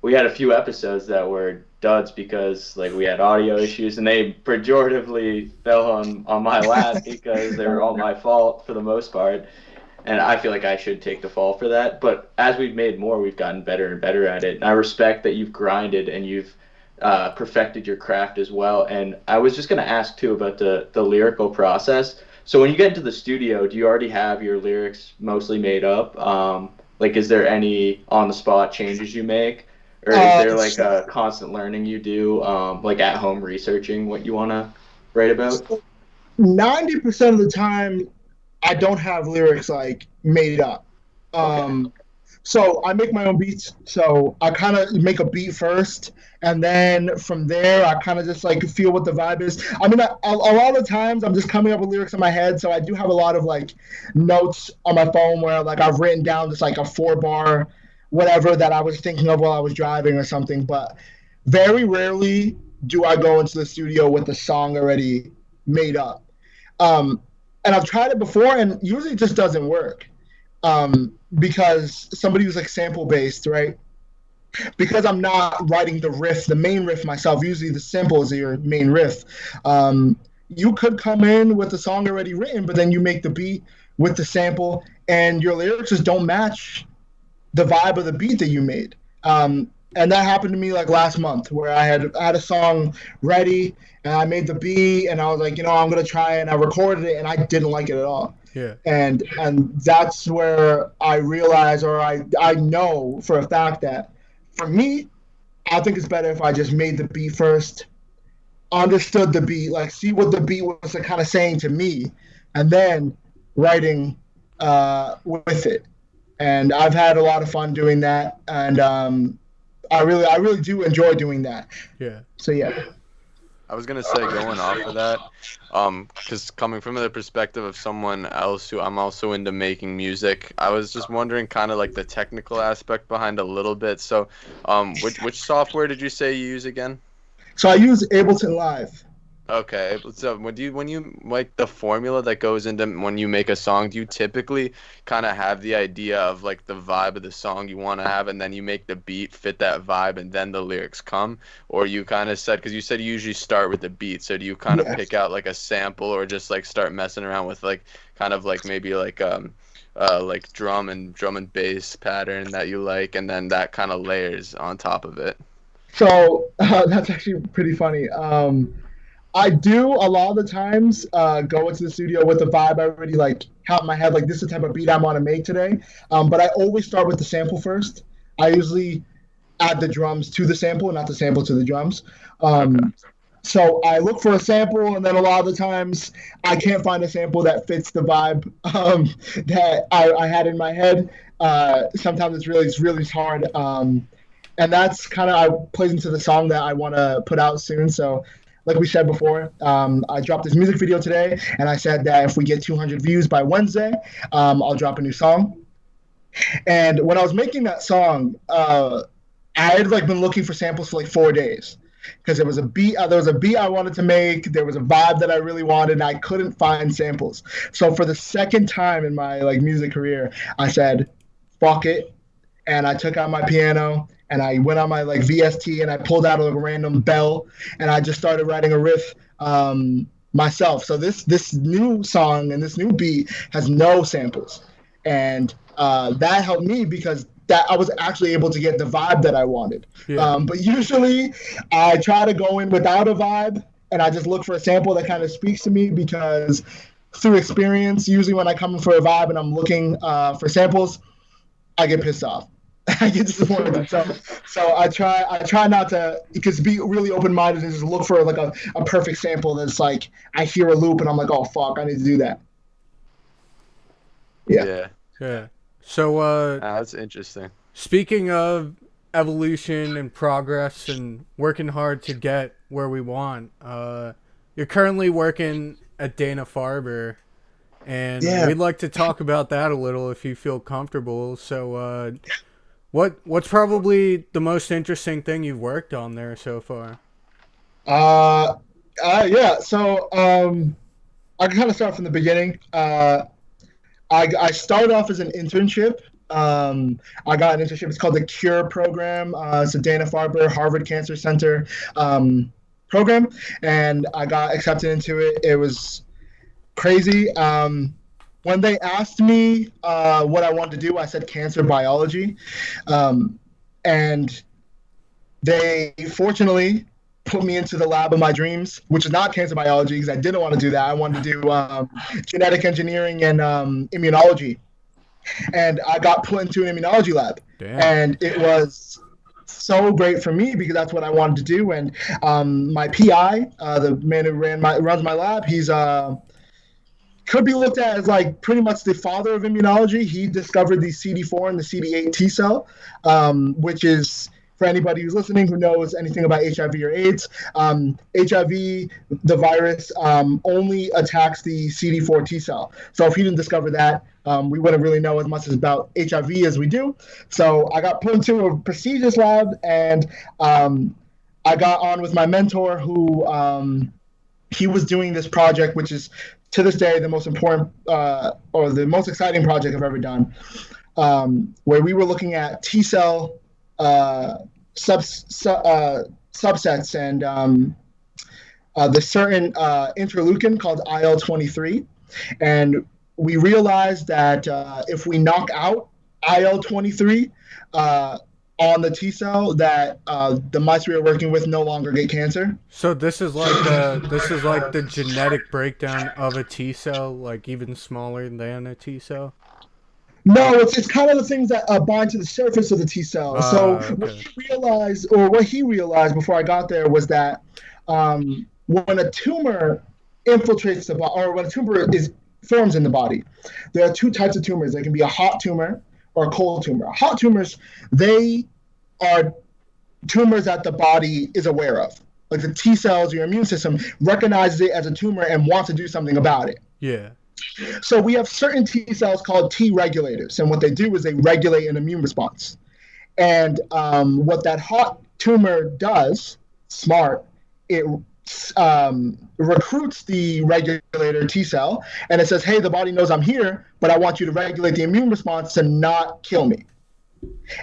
we had a few episodes that were duds because, like, we had audio issues, and they pejoratively fell on my lap because they were all my fault for the most part. And I feel like I should take the fall for that. But as we've made more, we've gotten better and better at it. And I respect that you've grinded and you've perfected your craft as well. And I was just going to ask, too, about the lyrical process. So when you get into the studio, do you already have your lyrics mostly made up? Like, is there any on-the-spot changes you make? Or is there, like, a constant learning you do, like, at home researching what you want to write about?
90% of the time, I don't have lyrics like made up. Okay. So I make my own beats. So I kind of make a beat first, and then from there I kind of just like feel what the vibe is. I mean, a lot of times I'm just coming up with lyrics in my head. So I do have a lot of like notes on my phone where like I've written down just like a 4-bar whatever that I was thinking of while I was driving or something. But very rarely do I go into the studio with the song already made up. And I've tried it before, and usually it just doesn't work, because somebody who's like sample based, right? Because I'm not writing the main riff myself. Usually the sample is your main riff. You could come in with the song already written, but then you make the beat with the sample, and your lyrics just don't match the vibe of the beat that you made. And that happened to me like last month, where I had a song ready and I made the beat and I was like, you know, I'm gonna try it, and I recorded it and I didn't like it at all.
Yeah.
And that's where I realized, or I know for a fact that for me, I think it's better if I just made the beat first, understood the beat, like see what the beat was kind of saying to me, and then writing with it. And I've had a lot of fun doing that, and I really do enjoy doing that.
Yeah.
So yeah.
I was gonna say, going off of that, because coming from the perspective of someone else who I'm also into making music, I was just wondering kind of like the technical aspect behind a little bit. So, which software did you say you use again?
So I use Ableton Live.
Okay, so when you like the formula that goes into when you make a song, do you typically kind of have the idea of like the vibe of the song you want to have, and then you make the beat fit that vibe, and then the lyrics come? Or you kind of said, because you said you usually start with the beat, so do you kind of pick out like a sample, or just like start messing around with like kind of like maybe like drum and bass pattern that you like, and then that kind of layers on top of it?
So that's actually pretty funny. I do a lot of the times go into the studio with the vibe I already like have in my head, like, this is the type of beat I want to make today. But I always start with the sample first. I usually add the drums to the sample, not the sample to the drums. So I look for a sample, and then a lot of the times I can't find a sample that fits the vibe that I had in my head. Sometimes it's really hard. And that's kind of plays into the song that I want to put out soon. So like we said before, I dropped this music video today, and I said that if we get 200 views by Wednesday, I'll drop a new song. And when I was making that song, I had like been looking for samples for like 4 days, because there was a beat I wanted to make, there was a vibe that I really wanted, and I couldn't find samples. So for the second time in my like music career, I said, fuck it, and I took out my piano and I went on my like VST and I pulled out a random bell and I just started writing a riff myself. So this new song and this new beat has no samples, and that helped me because that I was actually able to get the vibe that I wanted. Yeah. But usually I try to go in without a vibe, and I just look for a sample that kind of speaks to me, because through experience, usually when I come in for a vibe and I'm looking for samples, I get pissed off. I get disappointed. So I try not to, because be really open-minded and just look for like a perfect sample that's like, I hear a loop and I'm like, oh fuck, I need to do that.
Yeah.
So
that's interesting.
Speaking of evolution and progress and working hard to get where we want, you're currently working at Dana Farber, and we'd like to talk about that a little if you feel comfortable. So what's probably the most interesting thing you've worked on there so far?
So I can kind of start from the beginning. I started off as an internship. I got an internship. It's called the CURE program. It's a Dana Farber Harvard Cancer Center program, and I got accepted into it. It was crazy. When they asked me what I wanted to do, I said cancer biology, and they fortunately put me into the lab of my dreams, which is not cancer biology, because I didn't want to do that. I wanted to do genetic engineering and immunology. And I got put into an immunology lab. Damn. And it was so great for me because that's what I wanted to do. And my PI, the man who runs my lab, he's could be looked at as like pretty much the father of immunology. He discovered the CD4 and the CD8 T cell, which is, for anybody who's listening who knows anything about HIV or AIDS, HIV, the virus, only attacks the CD4 T cell. So if he didn't discover that, we wouldn't really know as much about HIV as we do. So I got put into a prestigious lab, and I got on with my mentor, who he was doing this project, which is to this day the most important or the most exciting project I've ever done, where we were looking at T cell subsets and the certain interleukin called IL-23, and we realized that if we knock out IL-23 on the T cell, that the mice we were working with no longer get cancer.
So this is like the genetic breakdown of a T cell, like even smaller than a T cell.
No, it's kind of the things that bind to the surface of the T cell. So okay. What he realized before I got there was that when a tumor infiltrates the body, or when a tumor forms in the body, there are two types of tumors. They can be a hot tumor or a cold tumor. Hot tumors, they are tumors that the body is aware of. Like the T cells, your immune system recognizes it as a tumor and wants to do something about it.
Yeah.
So we have certain T cells called T regulators, and what they do is they regulate an immune response. And what that hot tumor does, smart, it recruits the regulator T cell, and it says, hey, the body knows I'm here, but I want you to regulate the immune response to not kill me.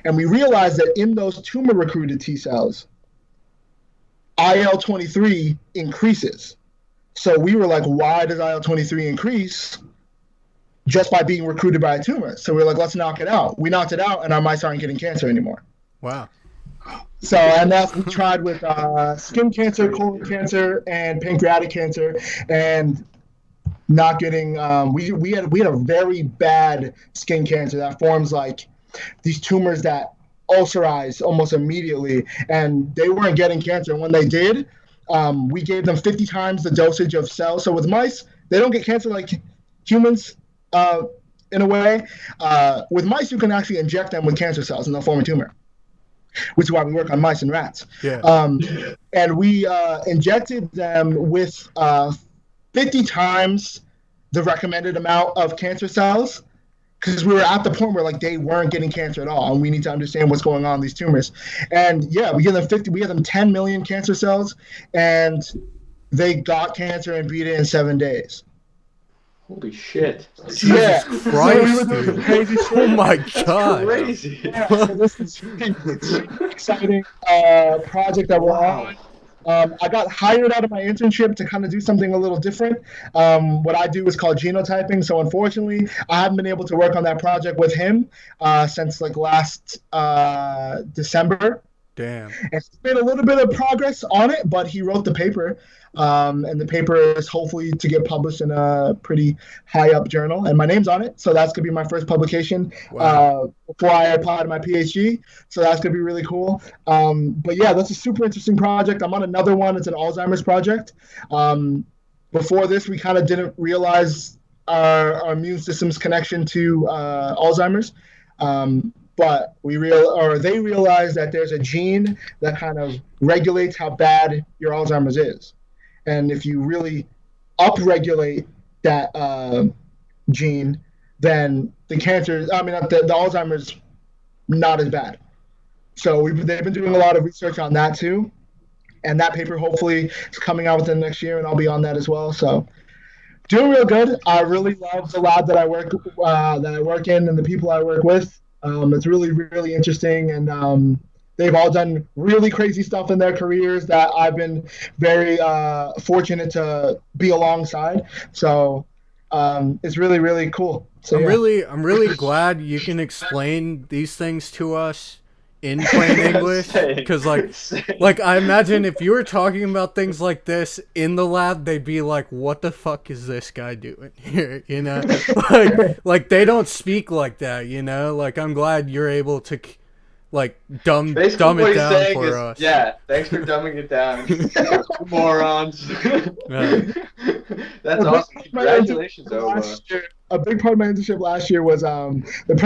And we realized that in those tumor-recruited T cells, IL-23 increases. So we were like, why does IL-23 increase just by being recruited by a tumor? So we're like, let's knock it out. We knocked it out, and our mice aren't getting cancer anymore.
Wow.
So, and that's we tried with skin cancer, colon cancer, and pancreatic cancer. And not getting. We had a very bad skin cancer that forms like these tumors that ulcerize almost immediately, and they weren't getting cancer. And when they did, we gave them 50 times the dosage of cells. So with mice, they don't get cancer like humans. In a way, with mice, you can actually inject them with cancer cells and they'll form a tumor, which is why we work on mice and rats.
Yeah.
And we injected them with 50 times the recommended amount of cancer cells because we were at the point where like they weren't getting cancer at all, and we need to understand what's going on in these tumors. And yeah, we give them 50. We give them 10 million cancer cells, and they got cancer and beat it in 7 days.
Holy shit.
Jesus Christ, dude.
Crazy shit.
Oh my
That's
God.
crazy.
Yeah, so this is it's an exciting project that we're on. I got hired out of my internship to kind of do something a little different. What I do is called genotyping. So unfortunately, I haven't been able to work on that project with him since like last December.
Damn.
It's made a little bit of progress on it, but he wrote the paper. And the paper is hopefully to get published in a pretty high up journal, and my name's on it. So that's gonna be my first publication before I apply to my PhD. So that's gonna be really cool. But yeah, that's a super interesting project. I'm on another one. It's an Alzheimer's project. Before this, we kind of didn't realize our immune system's connection to Alzheimer's. But they realized that there's a gene that kind of regulates how bad your Alzheimer's is. And if you really upregulate that gene, then the Alzheimer's not as bad. So they've been doing a lot of research on that too. And that paper hopefully is coming out within next year, and I'll be on that as well. So doing real good. I really love the lab that I work in and the people I work with. It's really, really interesting, and they've all done really crazy stuff in their careers that I've been very fortunate to be alongside. So it's really, really cool. So,
I'm really glad you can explain these things to us in plain English, because like I imagine if you were talking about things like this in the lab, they'd be like, what the fuck is this guy doing here, you know? like they don't speak like that, you know? Like, I'm glad you're able to like dumb it down for us.
Yeah, thanks for dumbing it down, morons. That's awesome. Congratulations, Oba.
A big part of my internship last year was the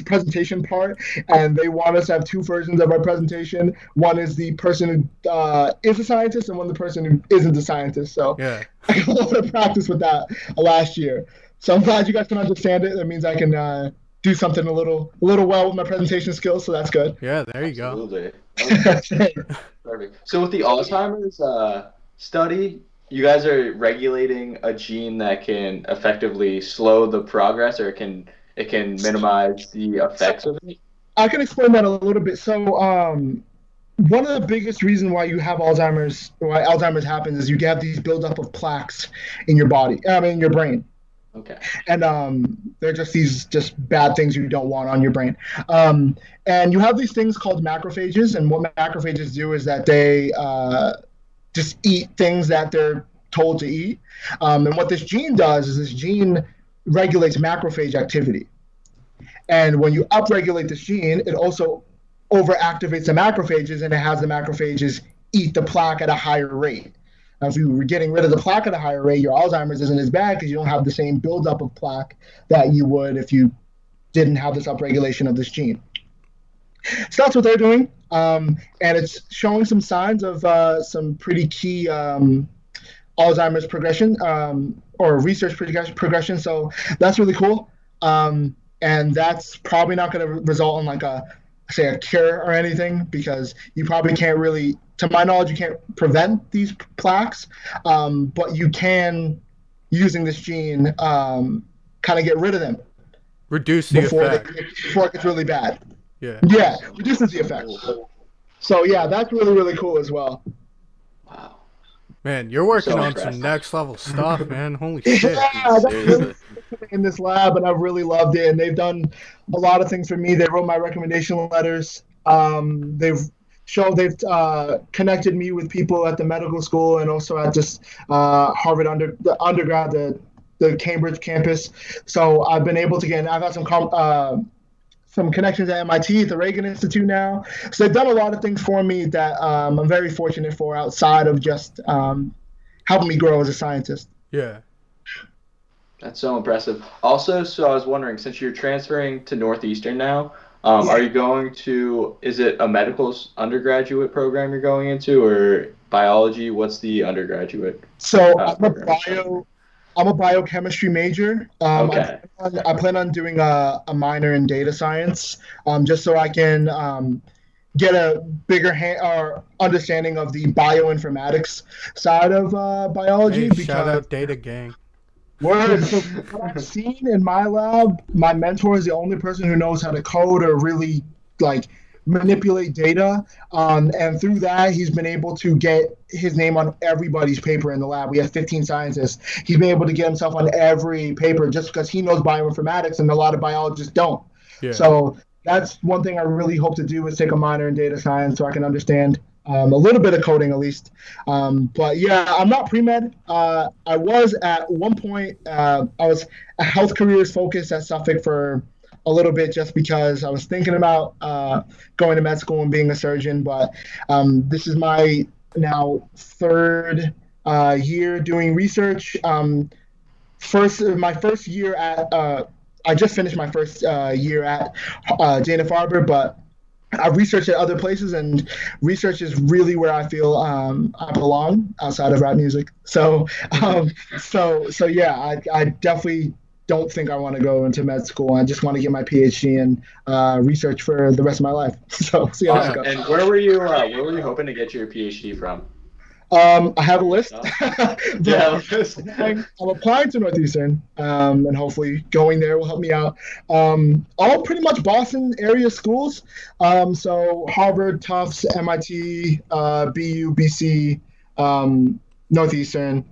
presentation part, and they want us to have two versions of our presentation. One is the person who is a scientist, and one the person who isn't a scientist. So
yeah,
I had a lot of practice with that last year. So I'm glad you guys can understand it. That means I can do something a little well with my presentation skills. So that's good.
Yeah, there you go.
Absolutely. Perfect. So with the Alzheimer's study, you guys are regulating a gene that can effectively slow the progress, or it can minimize the effects of it?
I can explain that a little bit. So one of the biggest reasons why Alzheimer's happens is you have these buildup of plaques in your body, in your brain.
Okay.
And they're just bad things you don't want on your brain. And you have these things called macrophages, and what macrophages do is that they just eat things that they're told to eat. And what this gene does is this gene regulates macrophage activity. And when you upregulate this gene, it also overactivates the macrophages, and it has the macrophages eat the plaque at a higher rate. Now, if you were getting rid of the plaque at a higher rate, your Alzheimer's isn't as bad because you don't have the same buildup of plaque that you would if you didn't have this upregulation of this gene. So that's what they're doing. And it's showing some signs of some pretty key Alzheimer's progression or research progression. So that's really cool. And that's probably not going to result in like a cure or anything, because you probably can't really, to my knowledge, you can't prevent these plaques. But you can, using this gene, kind of get rid of them.
Reduce the effect.
Before it gets really bad.
Yeah,
reduces the effect. So yeah, that's really, really cool as well.
Wow.
Man, you're working on some next level stuff, man. Holy shit.
Yeah, really in this lab, and I've really loved it. And they've done a lot of things for me. They wrote my recommendation letters. They've connected me with people at the medical school and also at just Harvard undergrad, the the Cambridge campus. So I've been able to get. I've had some connections at MIT, at the Reagan Institute now. So they've done a lot of things for me that I'm very fortunate for outside of just helping me grow as a scientist.
Yeah.
That's so impressive. Also, so I was wondering, since you're transferring to Northeastern now, are you going to, is it a medical undergraduate program you're going into, or biology? What's the undergraduate?
So
program?
I'm a biochemistry major.
Okay.
I plan on doing a minor in data science, just so I can get a bigger understanding of the bioinformatics side of biology.
Hey, shout out Data Gang.
Word. So what I've seen in my lab, my mentor is the only person who knows how to code or really like manipulate data. And through that, he's been able to get his name on everybody's paper in the lab. We have 15 scientists. He's been able to get himself on every paper just because he knows bioinformatics and a lot of biologists don't. Yeah. So that's one thing I really hope to do is take a minor in data science so I can understand a little bit of coding at least. But yeah, I'm not pre-med. I was at one point, I was a health careers focused at Suffolk for a little bit just because I was thinking about going to med school and being a surgeon. But this is my now third year doing research. My first year at, I just finished my first year at Dana Farber, but I've researched at other places, and research is really where I feel I belong outside of rap music. So yeah, I definitely don't think I want to go into med school. I just want to get my PhD in research for the rest of my life. So see how it goes.
And where were you hoping to get your PhD from?
I have a list.
Yeah,
I'm applying to Northeastern, and hopefully going there will help me out. All pretty much Boston area schools. So Harvard, Tufts, MIT, BU, BC, Northeastern,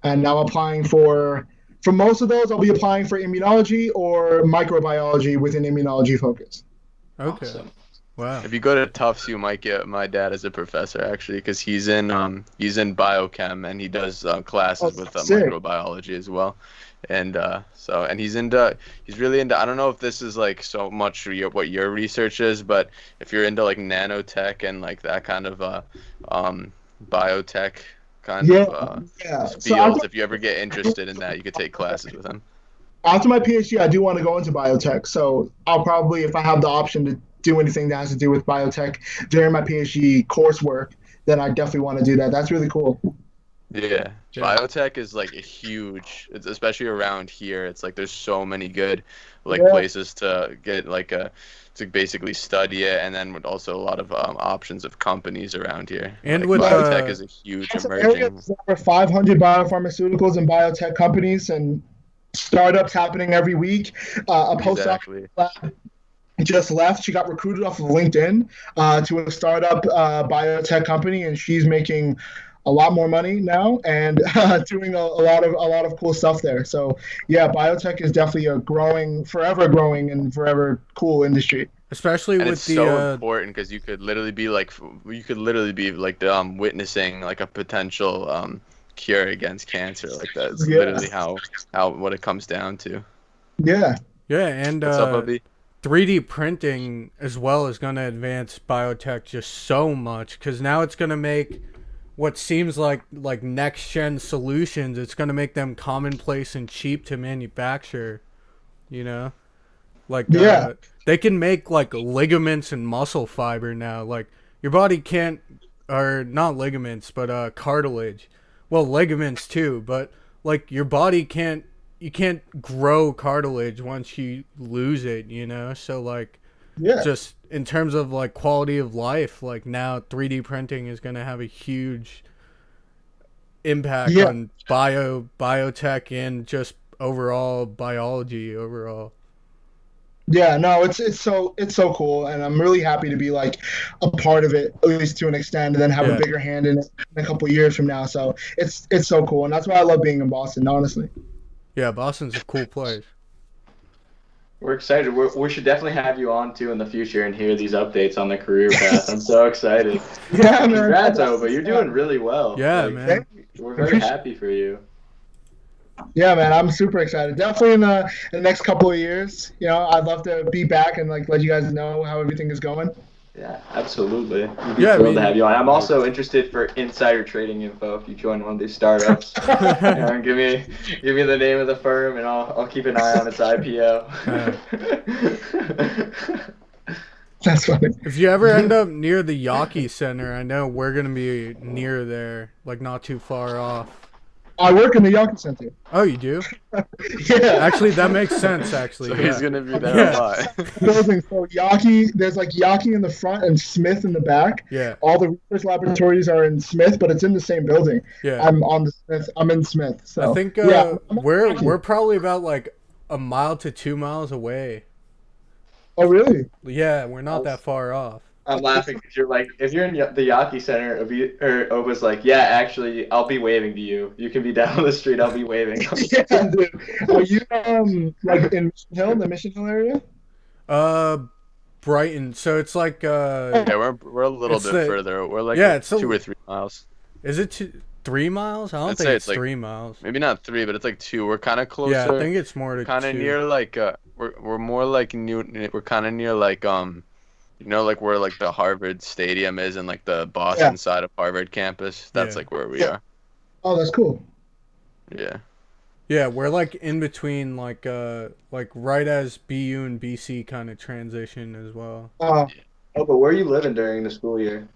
and now applying for most of those. I'll be applying for immunology or microbiology with an immunology focus.
Okay.
Awesome.
Wow.
If you go to Tufts, you might get my dad as a professor actually, because he's in biochem and he does classes with microbiology as well, and he's really into. I don't know if this is like so much what your research is, but if you're into like nanotech and like that kind of biotech kind of fields, if you ever get interested in that, you could take classes with him.
After my PhD, I do want to go into biotech, so I'll probably, if I have the option to do anything that has to do with biotech during my PhD coursework, then I definitely want to do that. That's really cool.
Yeah. Biotech is like a huge, it's especially around here. It's like there's so many good places to get to basically study it, and then with also a lot of options of companies around here.
And with
biotech is a huge emerging.
There's over 500 biopharmaceuticals and biotech companies and startups happening every week. A postdoc lab just left. She got recruited off of LinkedIn to a startup biotech company, and she's making a lot more money now and doing a lot of cool stuff there. So yeah, biotech is definitely a forever growing and forever cool industry.
Especially
and
with
it's so important because you could literally be witnessing like a potential cure against cancer. Like that's literally how what it comes down to.
Yeah.
Yeah, and
what's up, Bubby?
3D printing as well is going to advance biotech just so much, because now it's going to make what seems like next gen solutions, it's going to make them commonplace and cheap to manufacture, you know, like they can make like ligaments and muscle fiber now. Like your body can't, or not ligaments, but cartilage. Well, ligaments too, but like your body you can't grow cartilage once you lose it, you know? So like, just in terms of like quality of life, like now 3D printing is going to have a huge impact on biotech and just overall biology overall.
Yeah, no, it's so cool, and I'm really happy to be like a part of it, at least to an extent, and then have a bigger hand in it in a couple of years from now. So it's so cool, and that's why I love being in Boston, honestly.
Yeah, Boston's a cool place.
We're excited. We should definitely have you on too in the future and hear these updates on the career path. I'm so excited.
Yeah, man.
Congrats, but you're doing really well.
Yeah, man.
We're very happy for you.
Yeah, man, I'm super excited. Definitely in the next couple of years, I'd love to be back and like let you guys know how everything is going.
Yeah, absolutely. We'd be
Yeah, I
thrilled to
mean,
have you on. I'm also interested for insider trading info if you join one of these startups. Give me the name of the firm, and I'll keep an eye on its IPO.
That's funny.
if you ever end up near the Yaki Center, I know we're gonna be near there, like not too far off.
I work in the Yaki Center.
Oh, you do?
Yeah.
Actually, that makes sense. Actually,
So
yeah.
he's gonna be there
Yeah.
a lot.
Building. So Yaki, there's like Yaki in the front and Smith in the back.
Yeah.
All the research laboratories are in Smith, but it's in the same building.
Yeah.
I'm in Smith. So
I think
yeah,
we're probably about like a mile to 2 miles away.
Oh really?
Yeah, we're not that far off.
I'm laughing because you're like, if you're in the Yaki Center, Oba's like, yeah, actually, I'll be waving to you. You can be down the street. I'll be waving.
Yeah, dude. Are you like in Mission Hill, the Mission Hill area?
Brighton. So it's like
Yeah, we're a little
It's
bit
the-
further. We're like
yeah, it's
2 or 3 miles.
is it 3 miles? I don't
I'd
think
say
it's
it's like-
3 miles.
Maybe not 3, but it's like 2. We're kind of closer.
Yeah, I think it's more to
kind of
2.
near like we're more like we're kind of near like like where like the Harvard Stadium is and like the Boston side of Harvard campus. That's
Yeah.
like where we
Yeah.
are.
Oh, that's cool.
Yeah.
Yeah, we're like in between like right as BU and BC kind of transition as well.
Uh,
Oh, but where are you living during the school year?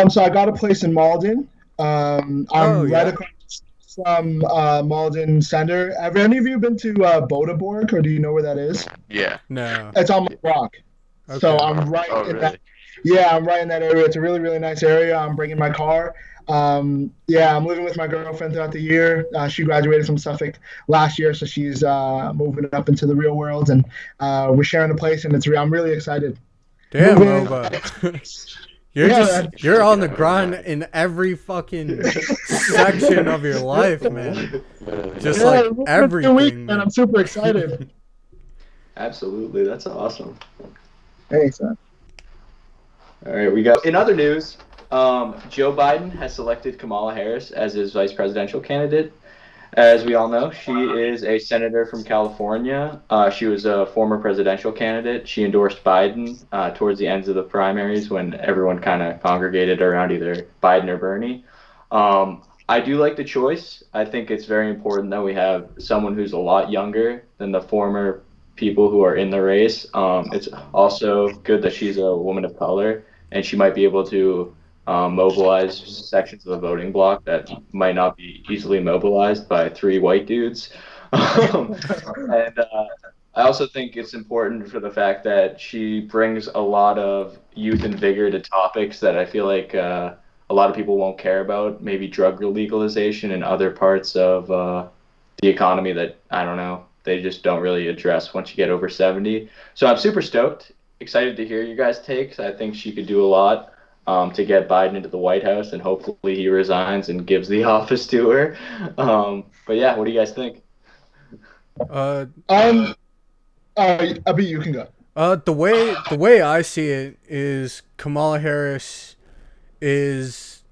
so I got a place in Malden. I'm right across from Malden Center. Have any of you been to Bodeborg, or do you know where that is?
Yeah.
No.
It's on my rock. So
Okay.
I'm right
Oh,
in
really?
that. Yeah, I'm right in that area. It's a really, really nice area. I'm bringing my car. Yeah, I'm living with my girlfriend throughout the year. She graduated from Suffolk last year, so she's moving up into the real world, and we're sharing a place, and I'm really excited.
Damn,
Moving-
Oba. You're
Yeah,
you're on the grind in every fucking section of your life, man. Just like
moving to
everything.
week,
man.
and I'm super excited.
Absolutely. That's awesome.
Thanks, man.
All right, we got in other news. Joe Biden has selected Kamala Harris as his vice presidential candidate. As we all know, she is a senator from California. She was a former presidential candidate. She endorsed Biden towards the ends of the primaries when everyone kind of congregated around either Biden or Bernie. I do like the choice. I think it's very important that we have someone who's a lot younger than the former people who are in the race. It's also good that she's a woman of color, and she might be able to mobilize sections of the voting bloc that might not be easily mobilized by 3 white dudes. And I also think it's important for the fact that she brings a lot of youth and vigor to topics that I feel like a lot of people won't care about, maybe drug legalization and other parts of the economy that, I don't know, they just don't really address once you get over 70. So I'm super stoked, excited to hear you guys' takes. I think she could do a lot to get Biden into the White House, and hopefully he resigns and gives the office to her. But yeah, what do you guys think?
Abi, you can go.
The way I see it is Kamala Harris is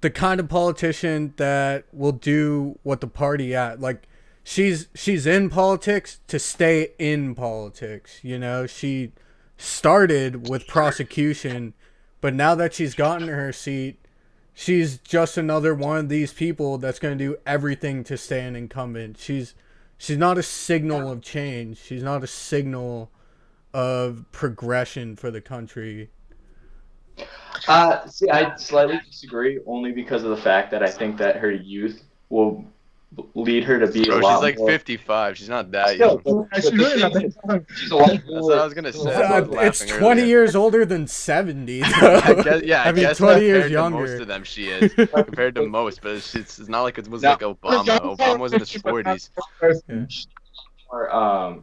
the kind of politician that will do what the party at. Like she's in politics to stay in politics. You know, she started with prosecution, but now that she's gotten her seat, she's just another one of these people that's going to do everything to stay an incumbent. She's not a signal of change. She's not a signal of progression for the country.
See, I slightly disagree, only because of the fact that I think that her youth will lead her to be
Bro,
a lot
she's like
more...
55. She's not that
Still,
young.
but
She's
the
really not
thing
that young.
is, she's a lot
That's what I was gonna say. I was
It's
laughing
20
earlier.
years older than 70.
I
Though.
guess, yeah, I
I mean,
guess
20 years
compared to
younger.
most of them, she is compared to most. But it's not like it was like Obama. Obama was in his 40s.
more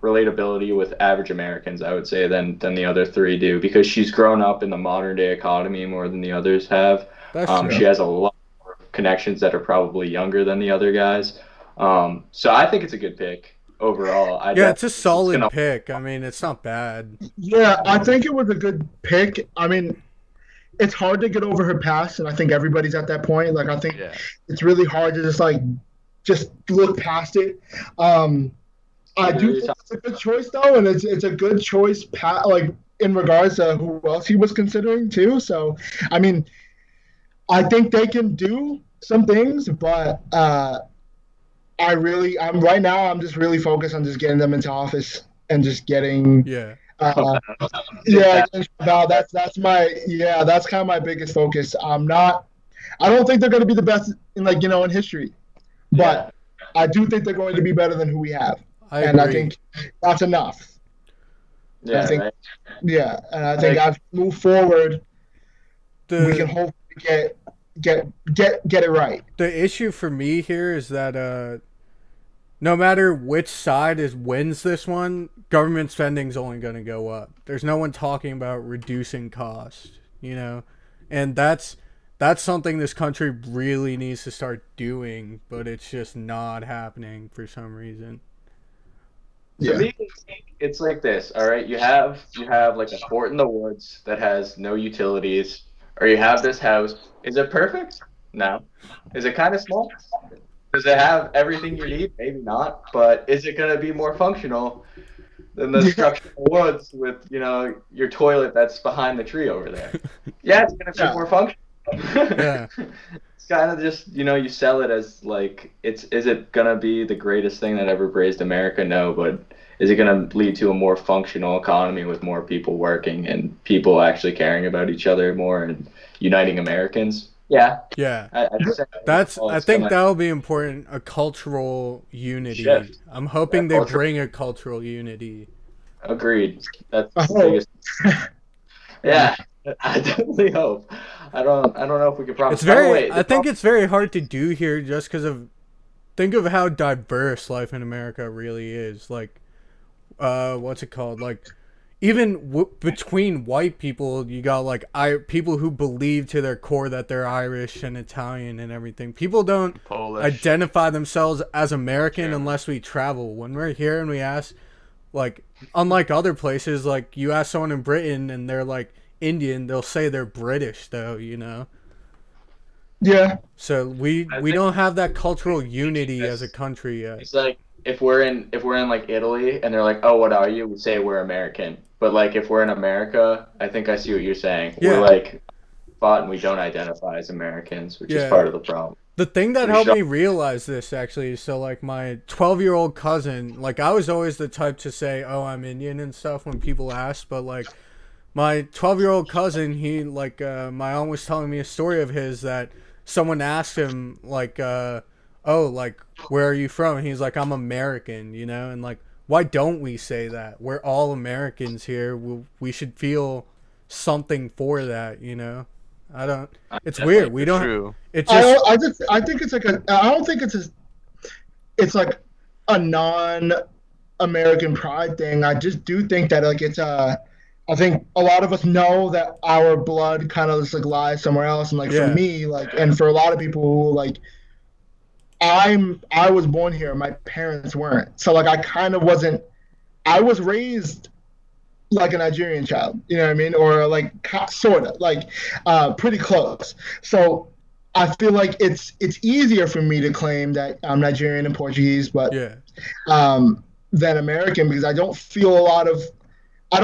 relatability with average Americans, I would say, than the other 3 do, because she's grown up in the modern day economy more than the others have.
That's true.
She has a lot more connections that are probably younger than the other guys. So I think it's a good pick overall.
Yeah, it's a solid pick. I mean, it's not bad.
Yeah, I think it was a good pick. I mean, it's hard to get over her past, and I think everybody's at that point. Like, I think
Yeah.
it's really hard to just like just look past it. I do think it's a good choice though, and it's a good choice. Like in regards to who else he was considering too. So, I mean, I think they can do some things, but I'm right now. I'm just really focused on just getting them into office and just getting.
Yeah.
Yeah, that's kind of my biggest focus. I don't think they're going to be the best in history, but I do think they're going to be better than who we have, and I think that's enough.
Yeah,
I think,
right.
yeah, and I think as we move forward, we can hopefully get it right.
The issue for me here is that no matter which side wins this one, government spending's only going to go up. There's no one talking about reducing cost, and that's something this country really needs to start doing, but it's just not happening for some reason.
To me, it's like this. All right, you have like a fort in the woods that has no utilities, or you have this house. Is it perfect? No. Is it kind of small? Does it have everything you need? Maybe not. But is it going to be more functional than the structure in the woods with your toilet that's behind the tree over there? Yeah, it's going to be more functional.
Yeah.
It's kind of just you sell it as like is it gonna be the greatest thing that ever raised America? No, but is it gonna lead to a more functional economy with more people working and people actually caring about each other more and uniting Americans? Yeah.
I think that'll be important. A cultural unity.
Shift.
I'm hoping they bring a cultural unity.
Agreed. That's the biggest. Yeah, I definitely hope. I don't know if we can promise.
I think it's very hard to do here just because think of how diverse life in America really is. Like, what's it called? Like, even between white people, you got like people who believe to their core that they're Irish and Italian and everything. People don't identify themselves as American unless we travel. When we're here and we ask, like, unlike other places, like you ask someone in Britain and they're like Indian, they'll say they're British though,
Yeah.
So we don't have that cultural unity as a country yet.
It's like if we're in like Italy and they're like, "Oh, what are you?" We say we're American. But like if we're in America, I think I see what you're saying.
Yeah.
We're like and we don't identify as Americans, which is part of the problem.
The thing that helped me realize this actually, so like my 12-year-old cousin, like I was always the type to say, "Oh, I'm Indian" and stuff when people ask, but like my 12-year-old cousin, he like my aunt was telling me a story of his that someone asked him like, "Oh, like where are you from?" And he's like, "I'm American," and like, why don't we say that? We're all Americans here. We should feel something for that, I don't. It's weird. We don't.
True.
It's just.
I think it's like I don't think it's like a non-American pride thing. I just do think that like it's I think a lot of us know that our blood kind of just like lies somewhere else, and like for me, like, and for a lot of people who like, I was born here, my parents weren't, so like I kind of wasn't. I was raised like a Nigerian child, you know what I mean, or like sort of like pretty close. So I feel like it's easier for me to claim that I'm Nigerian and Portuguese, but than American, because I don't feel a lot of. I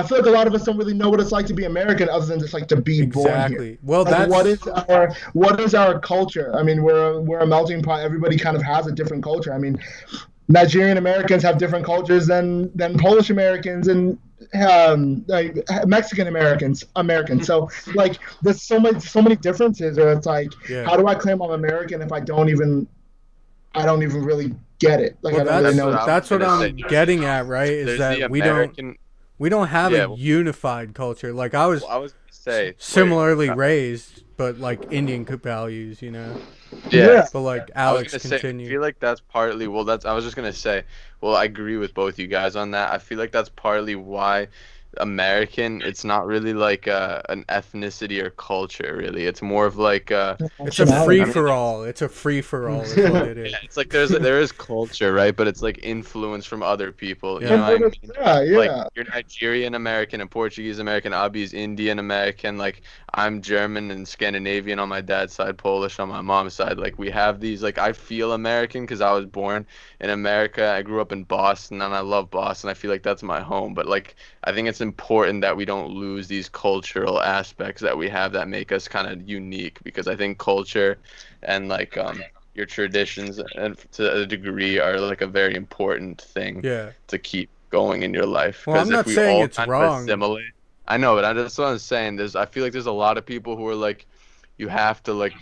feel like a lot of us don't really know what it's like to be American, other than just like to be born here.
Well,
like, what is our culture? I mean, we're a melting pot. Everybody kind of has a different culture. I mean, Nigerian Americans have different cultures than Polish Americans and like Mexican Americans. So like, there's so many differences. Or it's like, how do I claim I'm American if I don't even really get it? Like,
well,
I don't really know.
That's what I'm getting at, right? Is that we don't have a unified culture. Like I was
gonna say
similarly raised, but like Indian values,
Yeah.
But like Alex, continue.
I feel like that's partly. Well, I was just gonna say. Well, I agree with both you guys on that. I feel like that's partly why, American, it's not really like an ethnicity or culture. Really, it's more of like
It's a free for all. It's a free for all. Is what it is.
yeah, it's like there is culture, right? But it's like influence from other people. You
Yeah.
know what I mean?
Yeah.
Like you're Nigerian American and Portuguese American. Abby's Indian American. Like I'm German and Scandinavian on my dad's side, Polish on my mom's side. Like we have these. Like I feel American because I was born in America. I grew up in Boston and I love Boston. I feel like that's my home. But like I think it's important that we don't lose these cultural aspects that we have that make us kind of unique, because I think culture and like your traditions and to a degree are like a very important thing to keep going in your life.
Well, I'm not saying it's wrong.
Assimilate, I know, but that's what I'm saying. I feel like there's a lot of people who are like, you have to like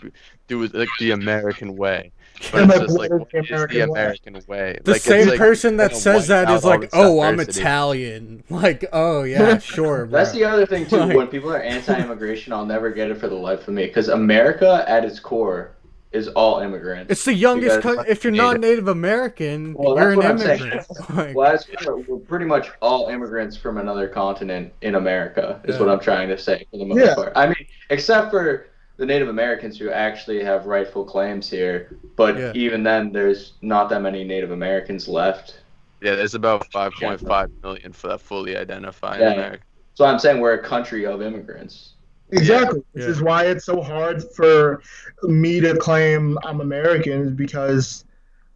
do it like the American way. But it's just like, what is the American way?
The
like,
same
like,
person that says that is like, oh, I'm
diversity.
Italian. Like, oh yeah, sure.
That's
bro.
the other thing too.
Like-
When people are anti-immigration, I'll never get it for the life of me, because America at its core is all immigrants.
It's the youngest.
Because-
If you're not Native American,
Well,
you're
that's
an
what I'm saying.
immigrant. Like,
Well, that's we're pretty much all immigrants from another continent in America, is what I'm trying to say for the most part. I mean, except for the Native Americans who actually have rightful claims here, but even then, there's not that many Native Americans left.
Yeah, there's about 5.5 million for that fully identified in America.
So I'm saying we're a country of immigrants.
Exactly. This is why it's so hard for me to claim I'm American, is because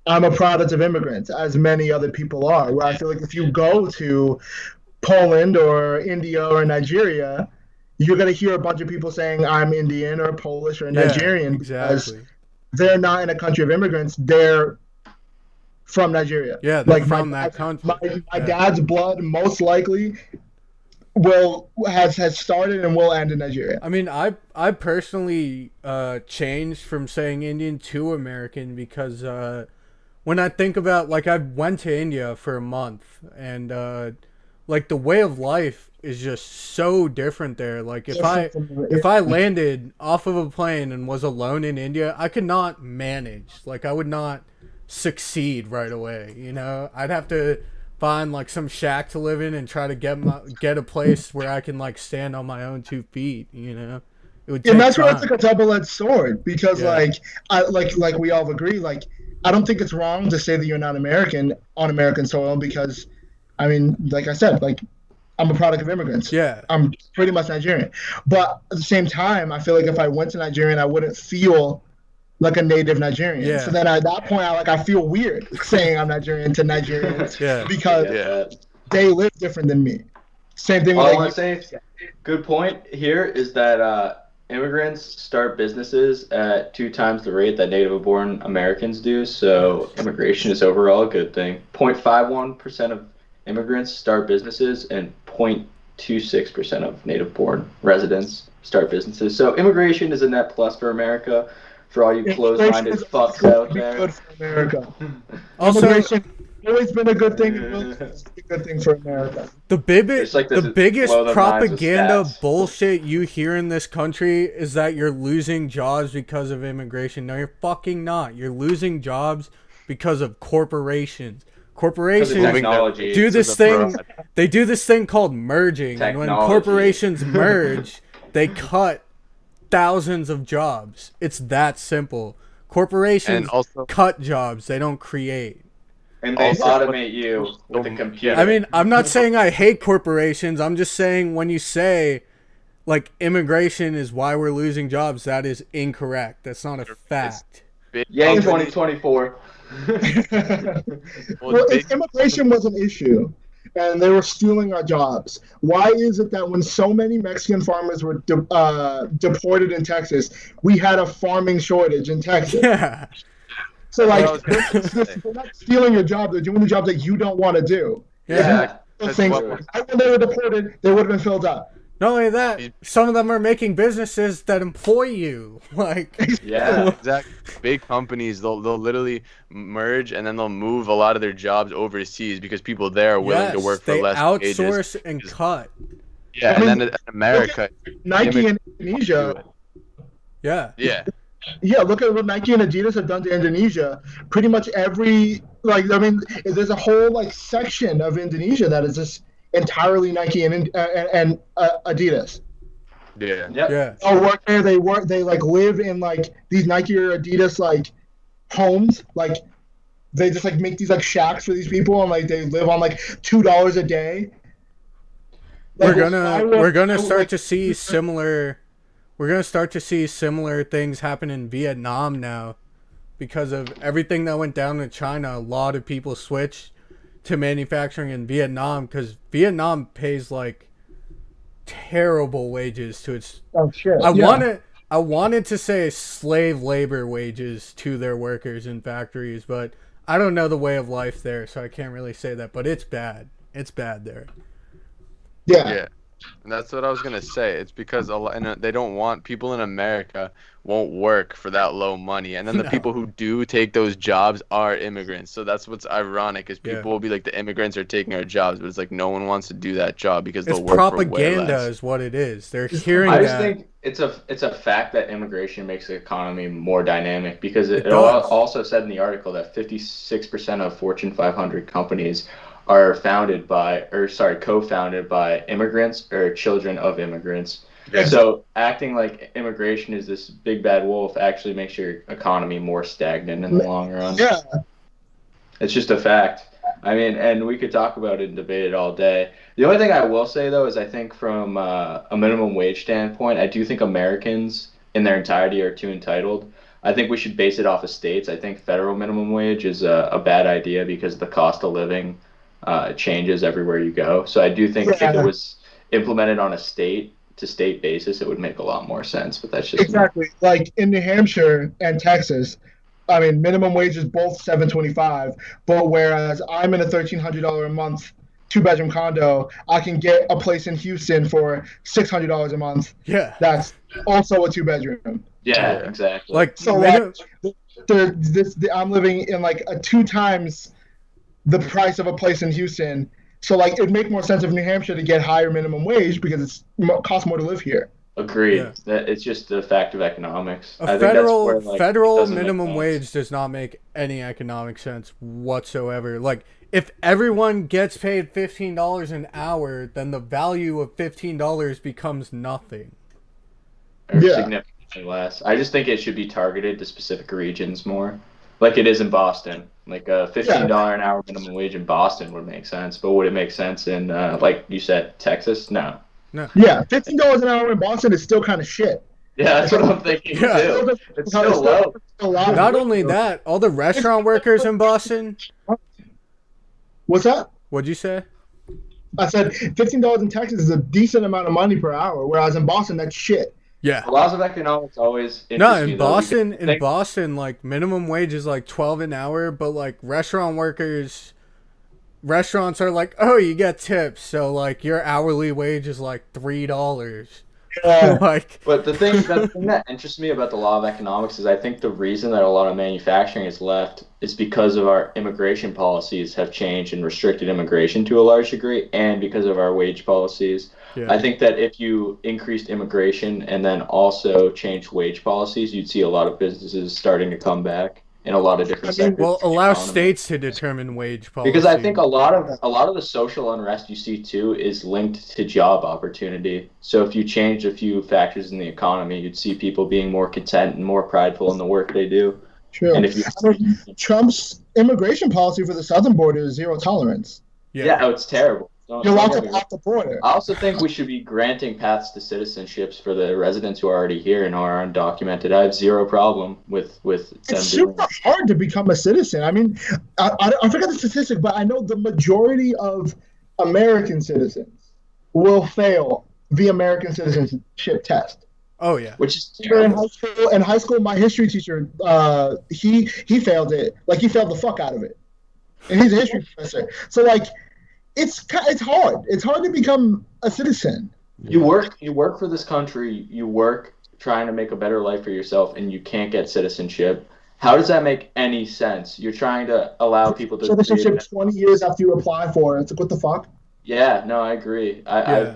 I'm a product of immigrants, as many other people are. Where I feel like if you go to Poland or India or Nigeria, you're going to hear a bunch of people saying I'm Indian or Polish or Nigerian because they're not in a country of immigrants. They're from Nigeria.
Yeah, they're from that country.
My dad's blood most likely has started and will end in Nigeria.
I mean, I personally changed from saying Indian to American because when I think about, like, I went to India for a month, and like the way of life is just so different there. Like if I landed off of a plane and was alone in India, I could not manage. Like I would not succeed right away. You know, I'd have to find like some shack to live in and try to get a place where I can like stand on my own 2 feet. You know, it would.
And that's where it's like a double-edged sword, because like we all agree, like I don't think it's wrong to say that you're not American on American soil, because I mean, like I said, like I'm a product of immigrants.
Yeah.
I'm pretty much Nigerian. But at the same time, I feel like if I went to Nigeria, I wouldn't feel like a native Nigerian.
Yeah.
So then at that point, I feel weird saying I'm Nigerian to Nigerians because they live different than me. Same thing with
All I want to say, good point here, is that immigrants start businesses at 2 times the rate that native-born Americans do. So immigration is overall a good thing. 0.51% of immigrants start businesses, and 0.26% of native-born residents start businesses. So immigration is a net plus for America. For all you closed-minded fucks out there.
Good for America.
Also,
immigration has always been a good thing. It will be a good thing for America.
the biggest
blow the minds with
propaganda
stats.
bullshit you hear in this country is that you're losing jobs because of immigration. No, you're fucking not. You're losing jobs because of corporations. Corporations
Technology.
do this thing. They do this thing called merging, and when
Technology.
corporations merge, they cut thousands of jobs. It's that simple. Corporations cut jobs. They don't create.
And they automate you with a computer.
I mean, I'm not saying I hate corporations. I'm just saying when you say, like, immigration is why we're losing jobs, that is incorrect. That's not a fact.
Yay, 2024.
Well, if immigration was an issue and they were stealing our jobs, why is it that when so many Mexican farmers were deported in Texas, we had a farming shortage in Texas?
Yeah.
So, like, they're not stealing your job. They're doing the job that you don't want to do.
Yeah.
Those things, right when they were deported, they would have been filled up.
Not only that, some of them are making businesses that employ you. Like,
Yeah.
Exactly. Big companies, they'll literally merge and then they'll move a lot of their jobs overseas because people there are willing to work for
they
less
outsource
wages.
and cut.
Yeah, and then in America,
Nike and Indonesia.
Yeah.
yeah,
Yeah, look at what Nike and Adidas have done to Indonesia. Pretty much every, like, I mean, there's a whole, like, section of Indonesia that is just entirely Nike and Adidas.
Yeah.
Yep.
Yeah.
All work there. They like live in like these Nike or Adidas like homes. Like they just like make these like shacks for these people, and like they live on like $2 a day. Like,
We're gonna start to see similar. We're gonna start to see similar things happen in Vietnam now, because of everything that went down in China. A lot of people switched to manufacturing in Vietnam because Vietnam pays like terrible wages to its.
Oh shit!
I wanted to say slave labor wages to their workers in factories, but I don't know the way of life there, so I can't really say that. But it's bad. It's bad there.
Yeah. And that's what I was gonna say. It's because they don't want people in America won't work for that low money, and then the people who do take those jobs are immigrants. So that's what's ironic is people will be like, the immigrants are taking our jobs, but it's like no one wants to do that job because they'll work for way less.
Propaganda is what it is. They're hearing
I
that.
just think it's a fact that immigration makes the economy more dynamic, because it also said in the article that 56% of Fortune 500 companies are co-founded by immigrants or children of immigrants. Yeah. So acting like immigration is this big bad wolf actually makes your economy more stagnant in the long run.
Yeah.
It's just a fact. I mean, and we could talk about it and debate it all day. The only thing I will say, though, is I think from a minimum wage standpoint, I do think Americans in their entirety are too entitled. I think we should base it off of states. I think federal minimum wage is a bad idea because the cost of living changes everywhere you go. So I do think if it was implemented on a state-to-state basis, it would make a lot more sense. But that's just
exactly me. Like in New Hampshire and Texas, I mean, minimum wage is both $7.25. But whereas I'm in a $1,300 a month 2-bedroom condo, I can get a place in Houston for $600 a month.
Yeah,
that's also a 2-bedroom.
Yeah, exactly.
Like
so, I'm living in like a 2 times the price of a place in Houston. So like it'd make more sense of New Hampshire to get higher minimum wage because it costs more to live here.
Agreed. Yeah. That it's just the fact of economics.
Federal minimum wage does not make any economic sense whatsoever. Like if everyone gets paid $15 an hour, then the value of $15 becomes nothing.
Or significantly less. I just think it should be targeted to specific regions more, like it is in Boston. Like a $15 an hour minimum wage in Boston would make sense, but would it make sense in, like you said, Texas? No.
Yeah, $15 an hour in Boston is still kind of shit.
Yeah, that's what I'm thinking too. It's still low.
Not only that, all the restaurant workers in Boston.
What's that?
What'd you say?
I said $15 in Texas is a decent amount of money per hour, whereas in Boston, that's shit.
Yeah.
The laws of economics always
in Boston, like minimum wage is like $12 an hour, but like restaurants are like, oh, you get tips, so like your hourly wage is like $3.
But the thing that interests me about the law of economics is I think the reason that a lot of manufacturing is left is because of our immigration policies have changed and restricted immigration to a large degree, and because of our wage policies. Yeah. I think that if you increased immigration and then also changed wage policies, you'd see a lot of businesses starting to come back in a lot of different sectors.
Well, allow states to determine wage policy.
Because I think a lot of the social unrest you see too is linked to job opportunity. So if you change a few factors in the economy, you'd see people being more content and more prideful in the work they do.
True. And Trump's immigration policy for the southern border is zero tolerance.
Yeah, it's terrible.
You're allowed to pass the border.
I also think we should be granting paths to citizenships for the residents who are already here and are undocumented. I have zero problem with them.
It's super hard to become a citizen. I mean, I forgot the statistic, but I know the majority of American citizens will fail the American citizenship test.
Oh yeah,
which is
in high school. My history teacher, he failed it. Like he failed the fuck out of it, and he's a history professor. So like. It's hard. It's hard to become a citizen.
You work for this country. You work trying to make a better life for yourself, and you can't get citizenship. How does that make any sense? You're trying to allow people to
citizenship 20 years after you apply for it. It's like, what the fuck?
Yeah, no, I agree. I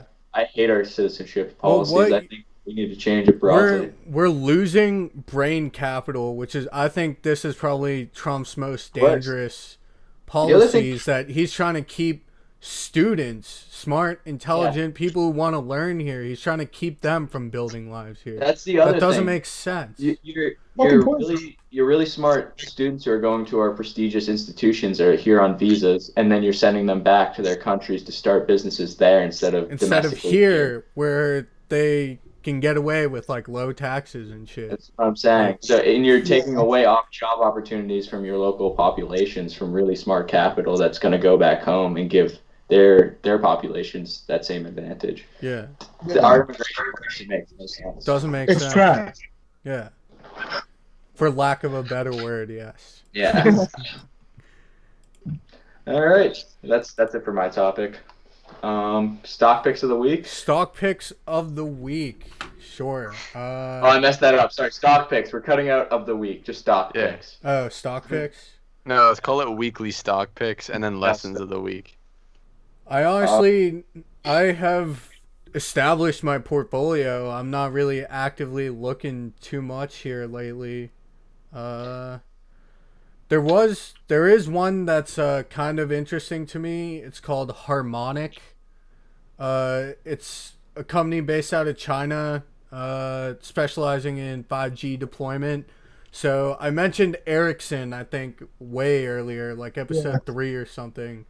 hate our citizenship policies. I think we need to change it broadly.
We're losing brain capital, which is I think this is probably Trump's most dangerous policies that he's trying to keep students, smart, intelligent people who want to learn here. He's trying to keep them from building lives here.
That's the other
That doesn't
thing.
make sense.
You're really smart students who are going to our prestigious institutions are here on visas, and then you're sending them back to their countries to start businesses there instead of domestically
here where they can get away with like low taxes and shit.
That's what I'm saying. So, and you're taking away job opportunities from your local populations, from really smart capital that's going to go back home and give their populations that same advantage.
Yeah.
Our immigration policy makes no sense.
Doesn't make
It's
sense.
trash.
Yeah. For lack of a better word, yes.
Yeah. All right. That's it for my topic. Stock picks of the week.
Stock picks of the week. Sure.
I messed that up. Sorry, stock picks. We're cutting out of the week. Just stock picks.
Oh, stock picks?
No, let's call it weekly stock picks and then lessons of the week.
I honestly, I have established my portfolio. I'm not really actively looking too much here lately. There is one that's kind of interesting to me. It's called Harmonic. It's a company based out of China, specializing in 5G deployment. So I mentioned Ericsson, I think, way earlier, like episode 3 or something.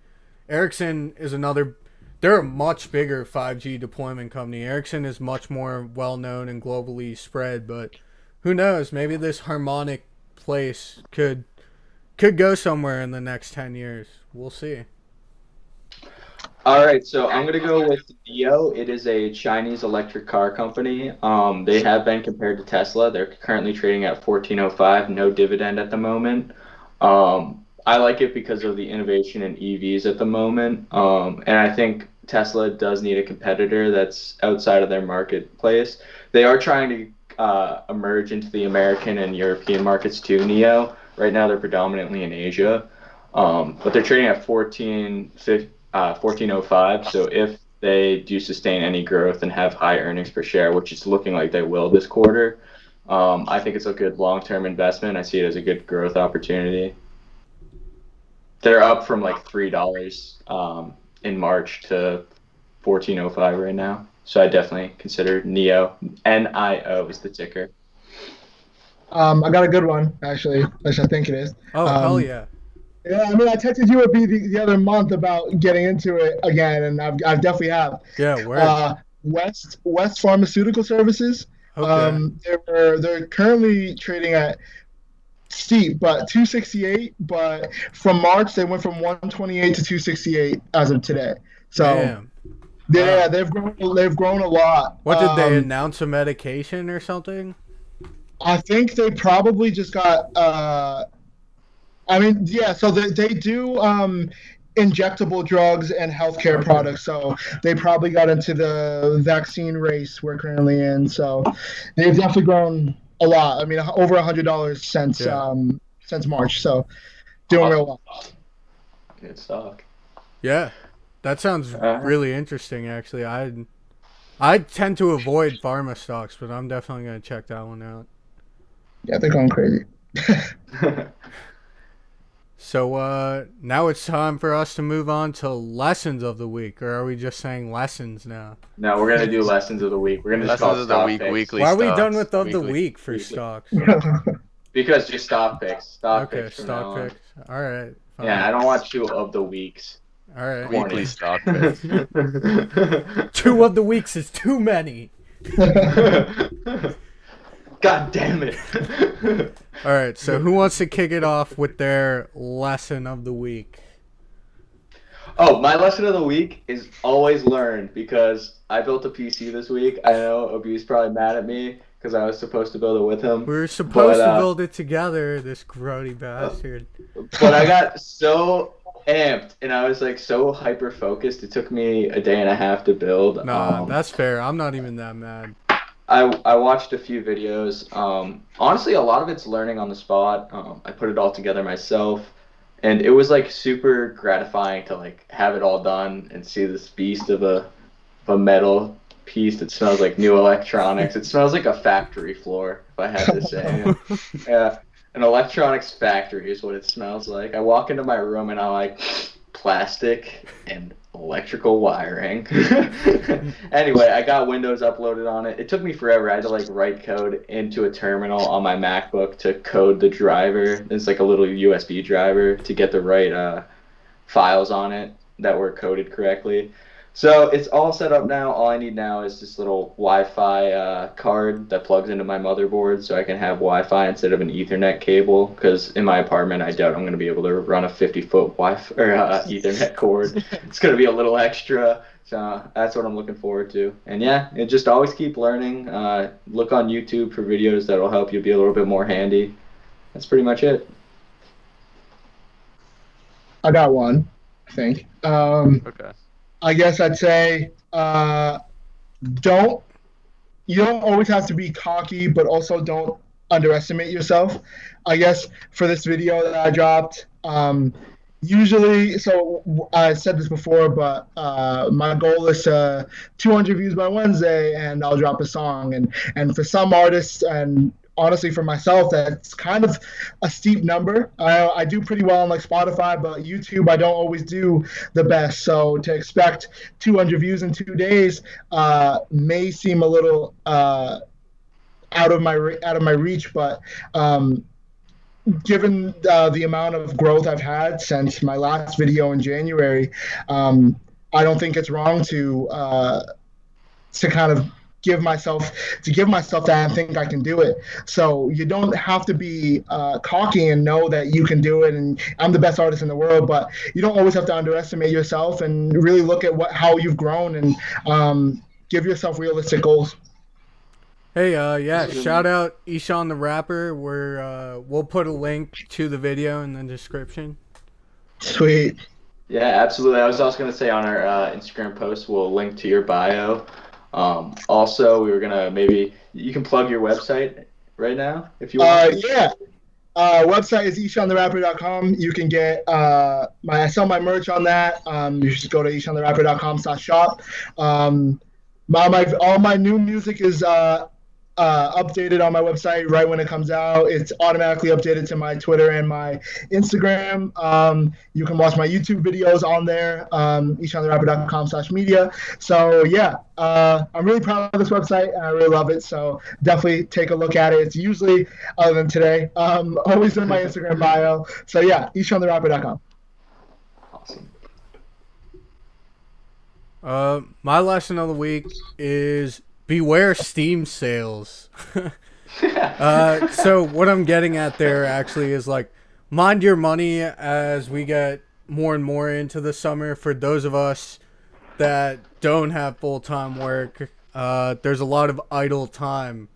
Ericsson is they're a much bigger 5G deployment company. Ericsson is much more well-known and globally spread, but who knows? Maybe this Harmonic place could go somewhere in the next 10 years. We'll see.
All right, so I'm going to go with NIO. It is a Chinese electric car company. They have been compared to Tesla. They're currently trading at $14.05, no dividend at the moment. I like it because of the innovation in EVs at the moment. And I think Tesla does need a competitor that's outside of their marketplace. They are trying to emerge into the American and European markets too, NIO. Right now they're predominantly in Asia. But they're trading at $14.05. So if they do sustain any growth and have high earnings per share, which is looking like they will this quarter, I think it's a good long-term investment. I see it as a good growth opportunity. They're up from like $3 in March to $14.05 right now. So I definitely consider NIO. NIO is the ticker.
I got a good one, actually, which I think it is.
Oh, hell yeah.
Yeah, I mean, I texted you the other month about getting into it again, and I definitely have.
Yeah, where?
West Pharmaceutical Services.
Okay.
They're currently trading at steep, but 268. But from March, they went from 128 to 268 as of today. So
Damn.
yeah, they've grown a lot.
What did they announce, a medication or something?
I think they probably just got. So they do injectable drugs and healthcare products. So they probably got into the vaccine race we're currently in. So they've definitely grown a lot. I mean, over $100 since March. So doing real well.
Good stock.
Yeah, that sounds really interesting. Actually, I tend to avoid pharma stocks, but I'm definitely gonna check that one out.
Yeah, they're going crazy.
So now it's time for us to move on to lessons of the week, or are we just saying lessons now?
No, we're gonna do lessons of the week. We're gonna just
Lessons
call
of the week,
stock picks.
weekly.
Why are we
stocks,
done with of the
weekly.
week for
Weekly.
stocks?
Because just stock picks. Stock
Okay,
picks. from
stock
now on.
picks. All right. Fine.
Yeah, I don't want 2 of the weeks.
All right.
Weekly stock picks.
2 of the weeks is too many.
God damn it.
All right. So who wants to kick it off with their lesson of the week?
Oh, my lesson of the week is always learn, because I built a PC this week. I know Abu's probably mad at me because I was supposed to build it with him.
We were supposed to build it together, this grody bastard.
But I got so amped and I was like so hyper focused. It took me a day and a half to build.
Nah, that's fair. I'm not even that mad.
I watched a few videos. Honestly, a lot of it's learning on the spot. I put it all together myself, and it was like super gratifying to like have it all done and see this beast of a metal piece that smells like new electronics. It smells like a factory floor, if I had to say. Yeah, an electronics factory is what it smells like. I walk into my room and I'm like, plastic and electrical wiring. Anyway, I got Windows uploaded on it. It took me forever. I had to like write code into a terminal on my MacBook to code the driver. It's like a little USB driver to get the right files on it that were coded correctly. So it's all set up now. All I need now is this little Wi-Fi card that plugs into my motherboard so I can have Wi-Fi instead of an Ethernet cable. Because in my apartment, I doubt I'm going to be able to run a 50-foot Wi-Fi or Ethernet cord. It's going to be a little extra. So that's what I'm looking forward to. And yeah, it just always keep learning. Look on YouTube for videos that will help you be a little bit more handy. That's pretty much it.
I got one, I think.
Okay.
I guess I'd say you don't always have to be cocky, but also don't underestimate yourself. I guess for this video that I dropped, usually, so I said this before, but my goal is 200 views by Wednesday, and I'll drop a song. And for some artists, and honestly for myself, that's kind of a steep number. I do pretty well on like Spotify, but YouTube I don't always do the best. So to expect 200 views in 2 days may seem a little out of my reach, but given the amount of growth I've had since my last video in January, I don't think it's wrong to kind of give myself that and think I can do it. So you don't have to be cocky and know that you can do it and I'm the best artist in the world, but you don't always have to underestimate yourself and really look at how you've grown and give yourself realistic goals.
Hey, yeah, shout out Ishan the Rapper. We'll put a link to the video in the description.
Sweet.
Yeah, absolutely. I was also going to say on our Instagram post, we'll link to your bio. Also, we were gonna maybe you can plug your website right now if you want.
Yeah. Website is ishantheRapper.com. You can get I sell my merch on that. You should go to ishantheRapper.com/shop. All my new music is updated on my website right when it comes out. It's automatically updated to my Twitter and my Instagram. You can watch my YouTube videos on there, ishantheRapper.com/media. So yeah, I'm really proud of this website and I really love it. So definitely take a look at it. It's usually, other than today, always in my Instagram bio. So yeah, ishantheRapper.com.
Awesome.
My lesson of the week is beware Steam sales. So what I'm getting at there actually is like mind your money as we get more and more into the summer. For those of us that don't have full-time work, there's a lot of idle time.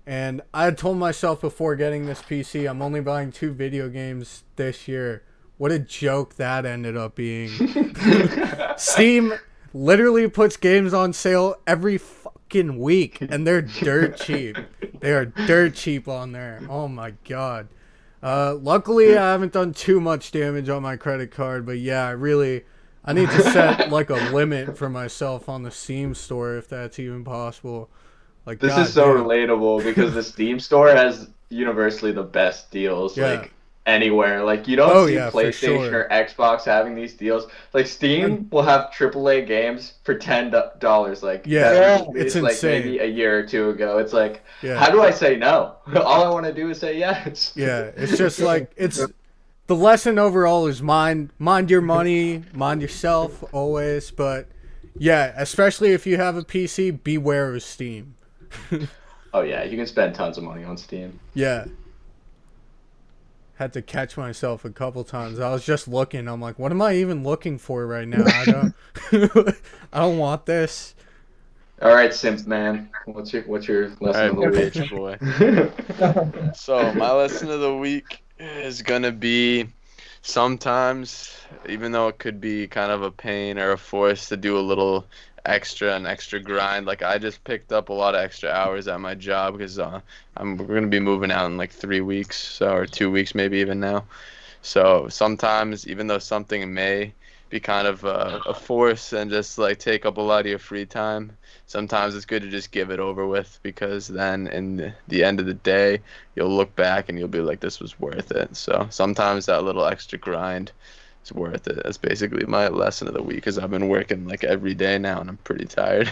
And I had told myself before getting this PC, I'm only buying 2 video games this year. What a joke that ended up being. Steam literally puts games on sale every fucking week, and they're dirt cheap. They are dirt cheap on there. Oh my god. Luckily, I haven't done too much damage on my credit card, but yeah, I need to set like a limit for myself on the Steam store if that's even possible. Like
this is so relatable because the Steam store has universally the best deals.
Yeah.
Like anywhere. Like you don't see
for
PlayStation
sure.
or Xbox having these deals. Like Steam will have AAA games for $10. Like
yeah,
it's
insane.
like maybe a year or two ago. It's like
Yeah.
how do I say no? All I want to do is say yes.
Yeah, it's just like it's the lesson overall is mind your money, mind yourself always, but yeah, especially if you have a PC, beware of Steam.
Oh yeah, you can spend tons of money on Steam.
Yeah. Had to catch myself a couple times. I was just looking. I'm like, what am I even looking for right now? I don't want this.
All right, Simp Man. What's your lesson
All
of
right,
the week?
bitch boy. So my lesson of the week is gonna be sometimes, even though it could be kind of a pain or a force to do an extra grind. Like I just picked up a lot of extra hours at my job because we're gonna be moving out in like 3 weeks, or 2 weeks maybe even now. So sometimes, even though something may be kind of a force and just like take up a lot of your free time, sometimes it's good to just give it over with, because then in the end of the day you'll look back and you'll be like, this was worth it. So sometimes that little extra grind it's worth it. That's basically my lesson of the week because I've been working like every day now and I'm pretty tired.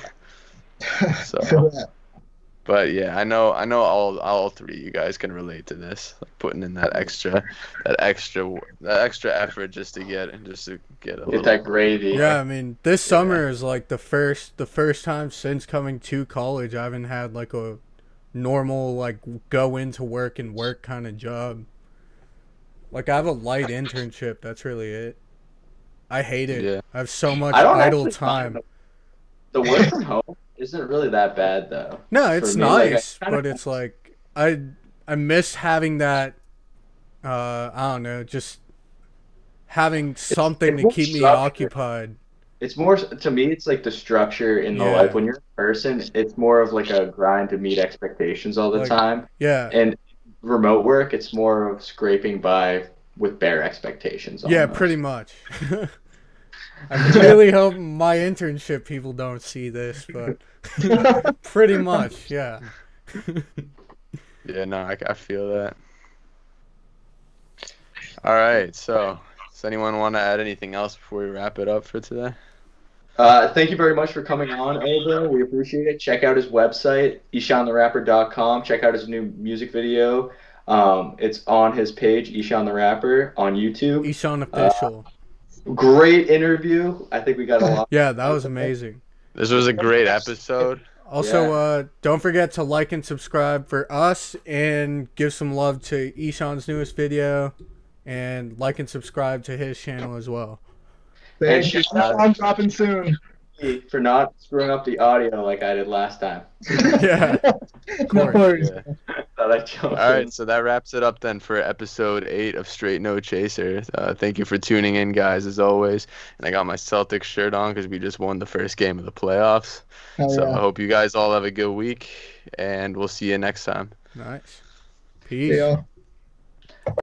So,
Feel that.
but yeah, I know all three of you guys can relate to this, like putting in that extra effort just to get a
Get
little.
that gravy.
Yeah, I mean, this summer is like the first time since coming to college I haven't had like a normal like go into work and work kind of job. Like I have a light internship, that's really it. I hate it.
Yeah.
I have so much
I don't
idle
actually mind
time.
The work from home isn't really that bad though.
No, it's
For me, like,
nice,
I kinda
but it's like I miss having that I don't know, just having something
it's
to
more
keep me
structured.
occupied.
It's more to me. It's like the structure in the
Yeah.
life. When you're in person, it's more of like a grind to meet expectations all the
Like,
time.
Yeah.
And remote work, it's more of scraping by with bare expectations.
Yeah,
Almost.
pretty much. I really hope my internship people don't see this, but pretty much, yeah.
Yeah, no, I feel that. All right, so does anyone want to add anything else before we wrap it up for today?
Thank you very much for coming on, Oba. We appreciate it. Check out his website, IshanTheRapper.com. Check out his new music video. It's on his page, Ishan the Rapper, on YouTube.
Ishan official.
Great interview. I think we got a lot.
Yeah, that was amazing.
This was a great episode.
Also, don't forget to like and subscribe for us and give some love to Ishan's newest video and like and subscribe to his channel as well.
Thank you. I'm dropping soon.
For not screwing up the audio like I did last time.
Yeah.
No worries.
Yeah.
Thought I'd jump
All
in.
right, so that wraps it up then for episode 8 of Straight No Chaser. Thank you for tuning in, guys, as always. And I got my Celtics shirt on because we just won the first game of the playoffs.
Hell
So
yeah.
I hope you guys all have a good week, and we'll see you next time.
Nice.
See
Peace.
y'all.